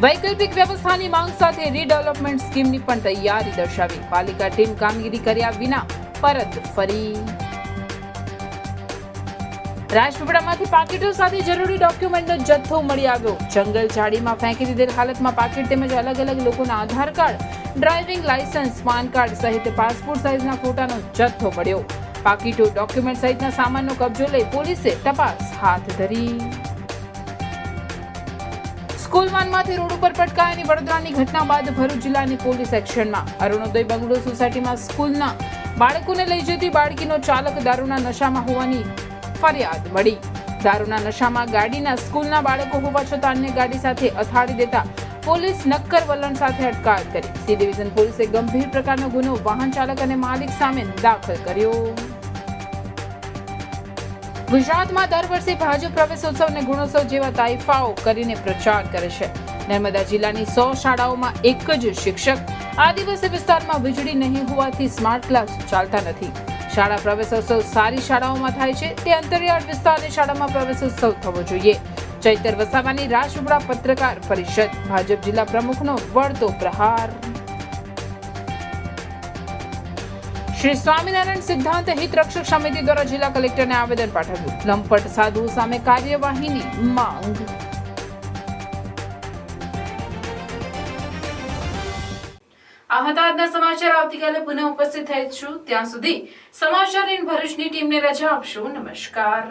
વૈકલ્પિક વ્યવસ્થાની માંગ સાથે રીડેવલપમેન્ટ સ્કીમની પણ તૈયારી દર્શાવી. પાલિકા ટીમ કામગીરી કર્યા વિના પરત ફરી. રાજપીપળામાંથી પાકીટો સાથે જરૂરી ડોક્યુમેન્ટનો જથ્થો મળી આવ્યો. જંગલ ઝાડીમાં ફેંકી દીધેલ હાલતમાં પાકીટ તેમજ અલગ અલગ લોકોના Aadhaar card, driving licence, PAN card સહિત પાસપોર્ટ સાઇઝના ફોટાનો જથ્થો મળ્યો. પાકીટો, ડોક્યુમેન્ટ સહિતના સામાનનો કબજો લઈ પોલીસે તપાસ હાથ ધરી. સ્કૂલ વાનમાંથી રોડ ઉપર પટકાયાની વડોદરાની ઘટના બાદ ભરૂચ જિલ્લાની પોલીસ એક્શનમાં. અરુણોદય બંગલો સોસાયટીમાં સ્કૂલના બાળકોને લઈ જતી બાળકીનો ચાલક દારૂના નશામાં હોવાની ફરિયાદ મળી. દારૂના નશામાં ગાડીના સ્કૂલના બાળકો હોવા છતાં અન્ય ગાડી સાથે અથાડી દેતા પોલીસ નક્કર વલણ સાથે અટકાયત કરી. સી ડિવિઝન પોલીસે ગંભીર પ્રકારનો ગુનો વાહન ચાલક અને માલિક સામે દાખલ કર્યો. ગુજરાતમાં દર વર્ષે ભાજપ પ્રવેશોત્સવ અને ગુણોત્સવ જેવા તાઇફાઓ કરીને પ્રચાર કરે છે. નર્મદા જિલ્લાની 100 શાળાઓમાં એક જ શિક્ષક. આદિવાસી વિસ્તારમાં વીજળી નહીં હોવાથી સ્માર્ટ ક્લાસ ચાલતા નથી. શાળા પ્રવેશોત્સવ સારી શાળાઓમાં થાય છે, તે અંતરિયાળ વિસ્તારની શાળામાં પ્રવેશોત્સવ થવો જોઈએ. ચૈતર વસાવાની રાજપીપળા પત્રકાર પરિષદ. ભાજપ જિલ્લા પ્રમુખનો વળતો પ્રહાર. શ્રી સ્વામિનારાયણ સિદ્ધાંત હિત રક્ષક સમિતિ દ્વારા જિલ્લા કલેક્ટરને આવેદન પાઠવ્યું. લંપટ સાધુઓ સામે કાર્યવાહીની માંગ. આ હતા આજના સમાચાર. આવતીકાલે પુનઃ ઉપસ્થિત થઈશું. ત્યાં સુધી સમાચાર ઇન ભરૂચની ટીમને રજા આપશો. નમસ્કાર.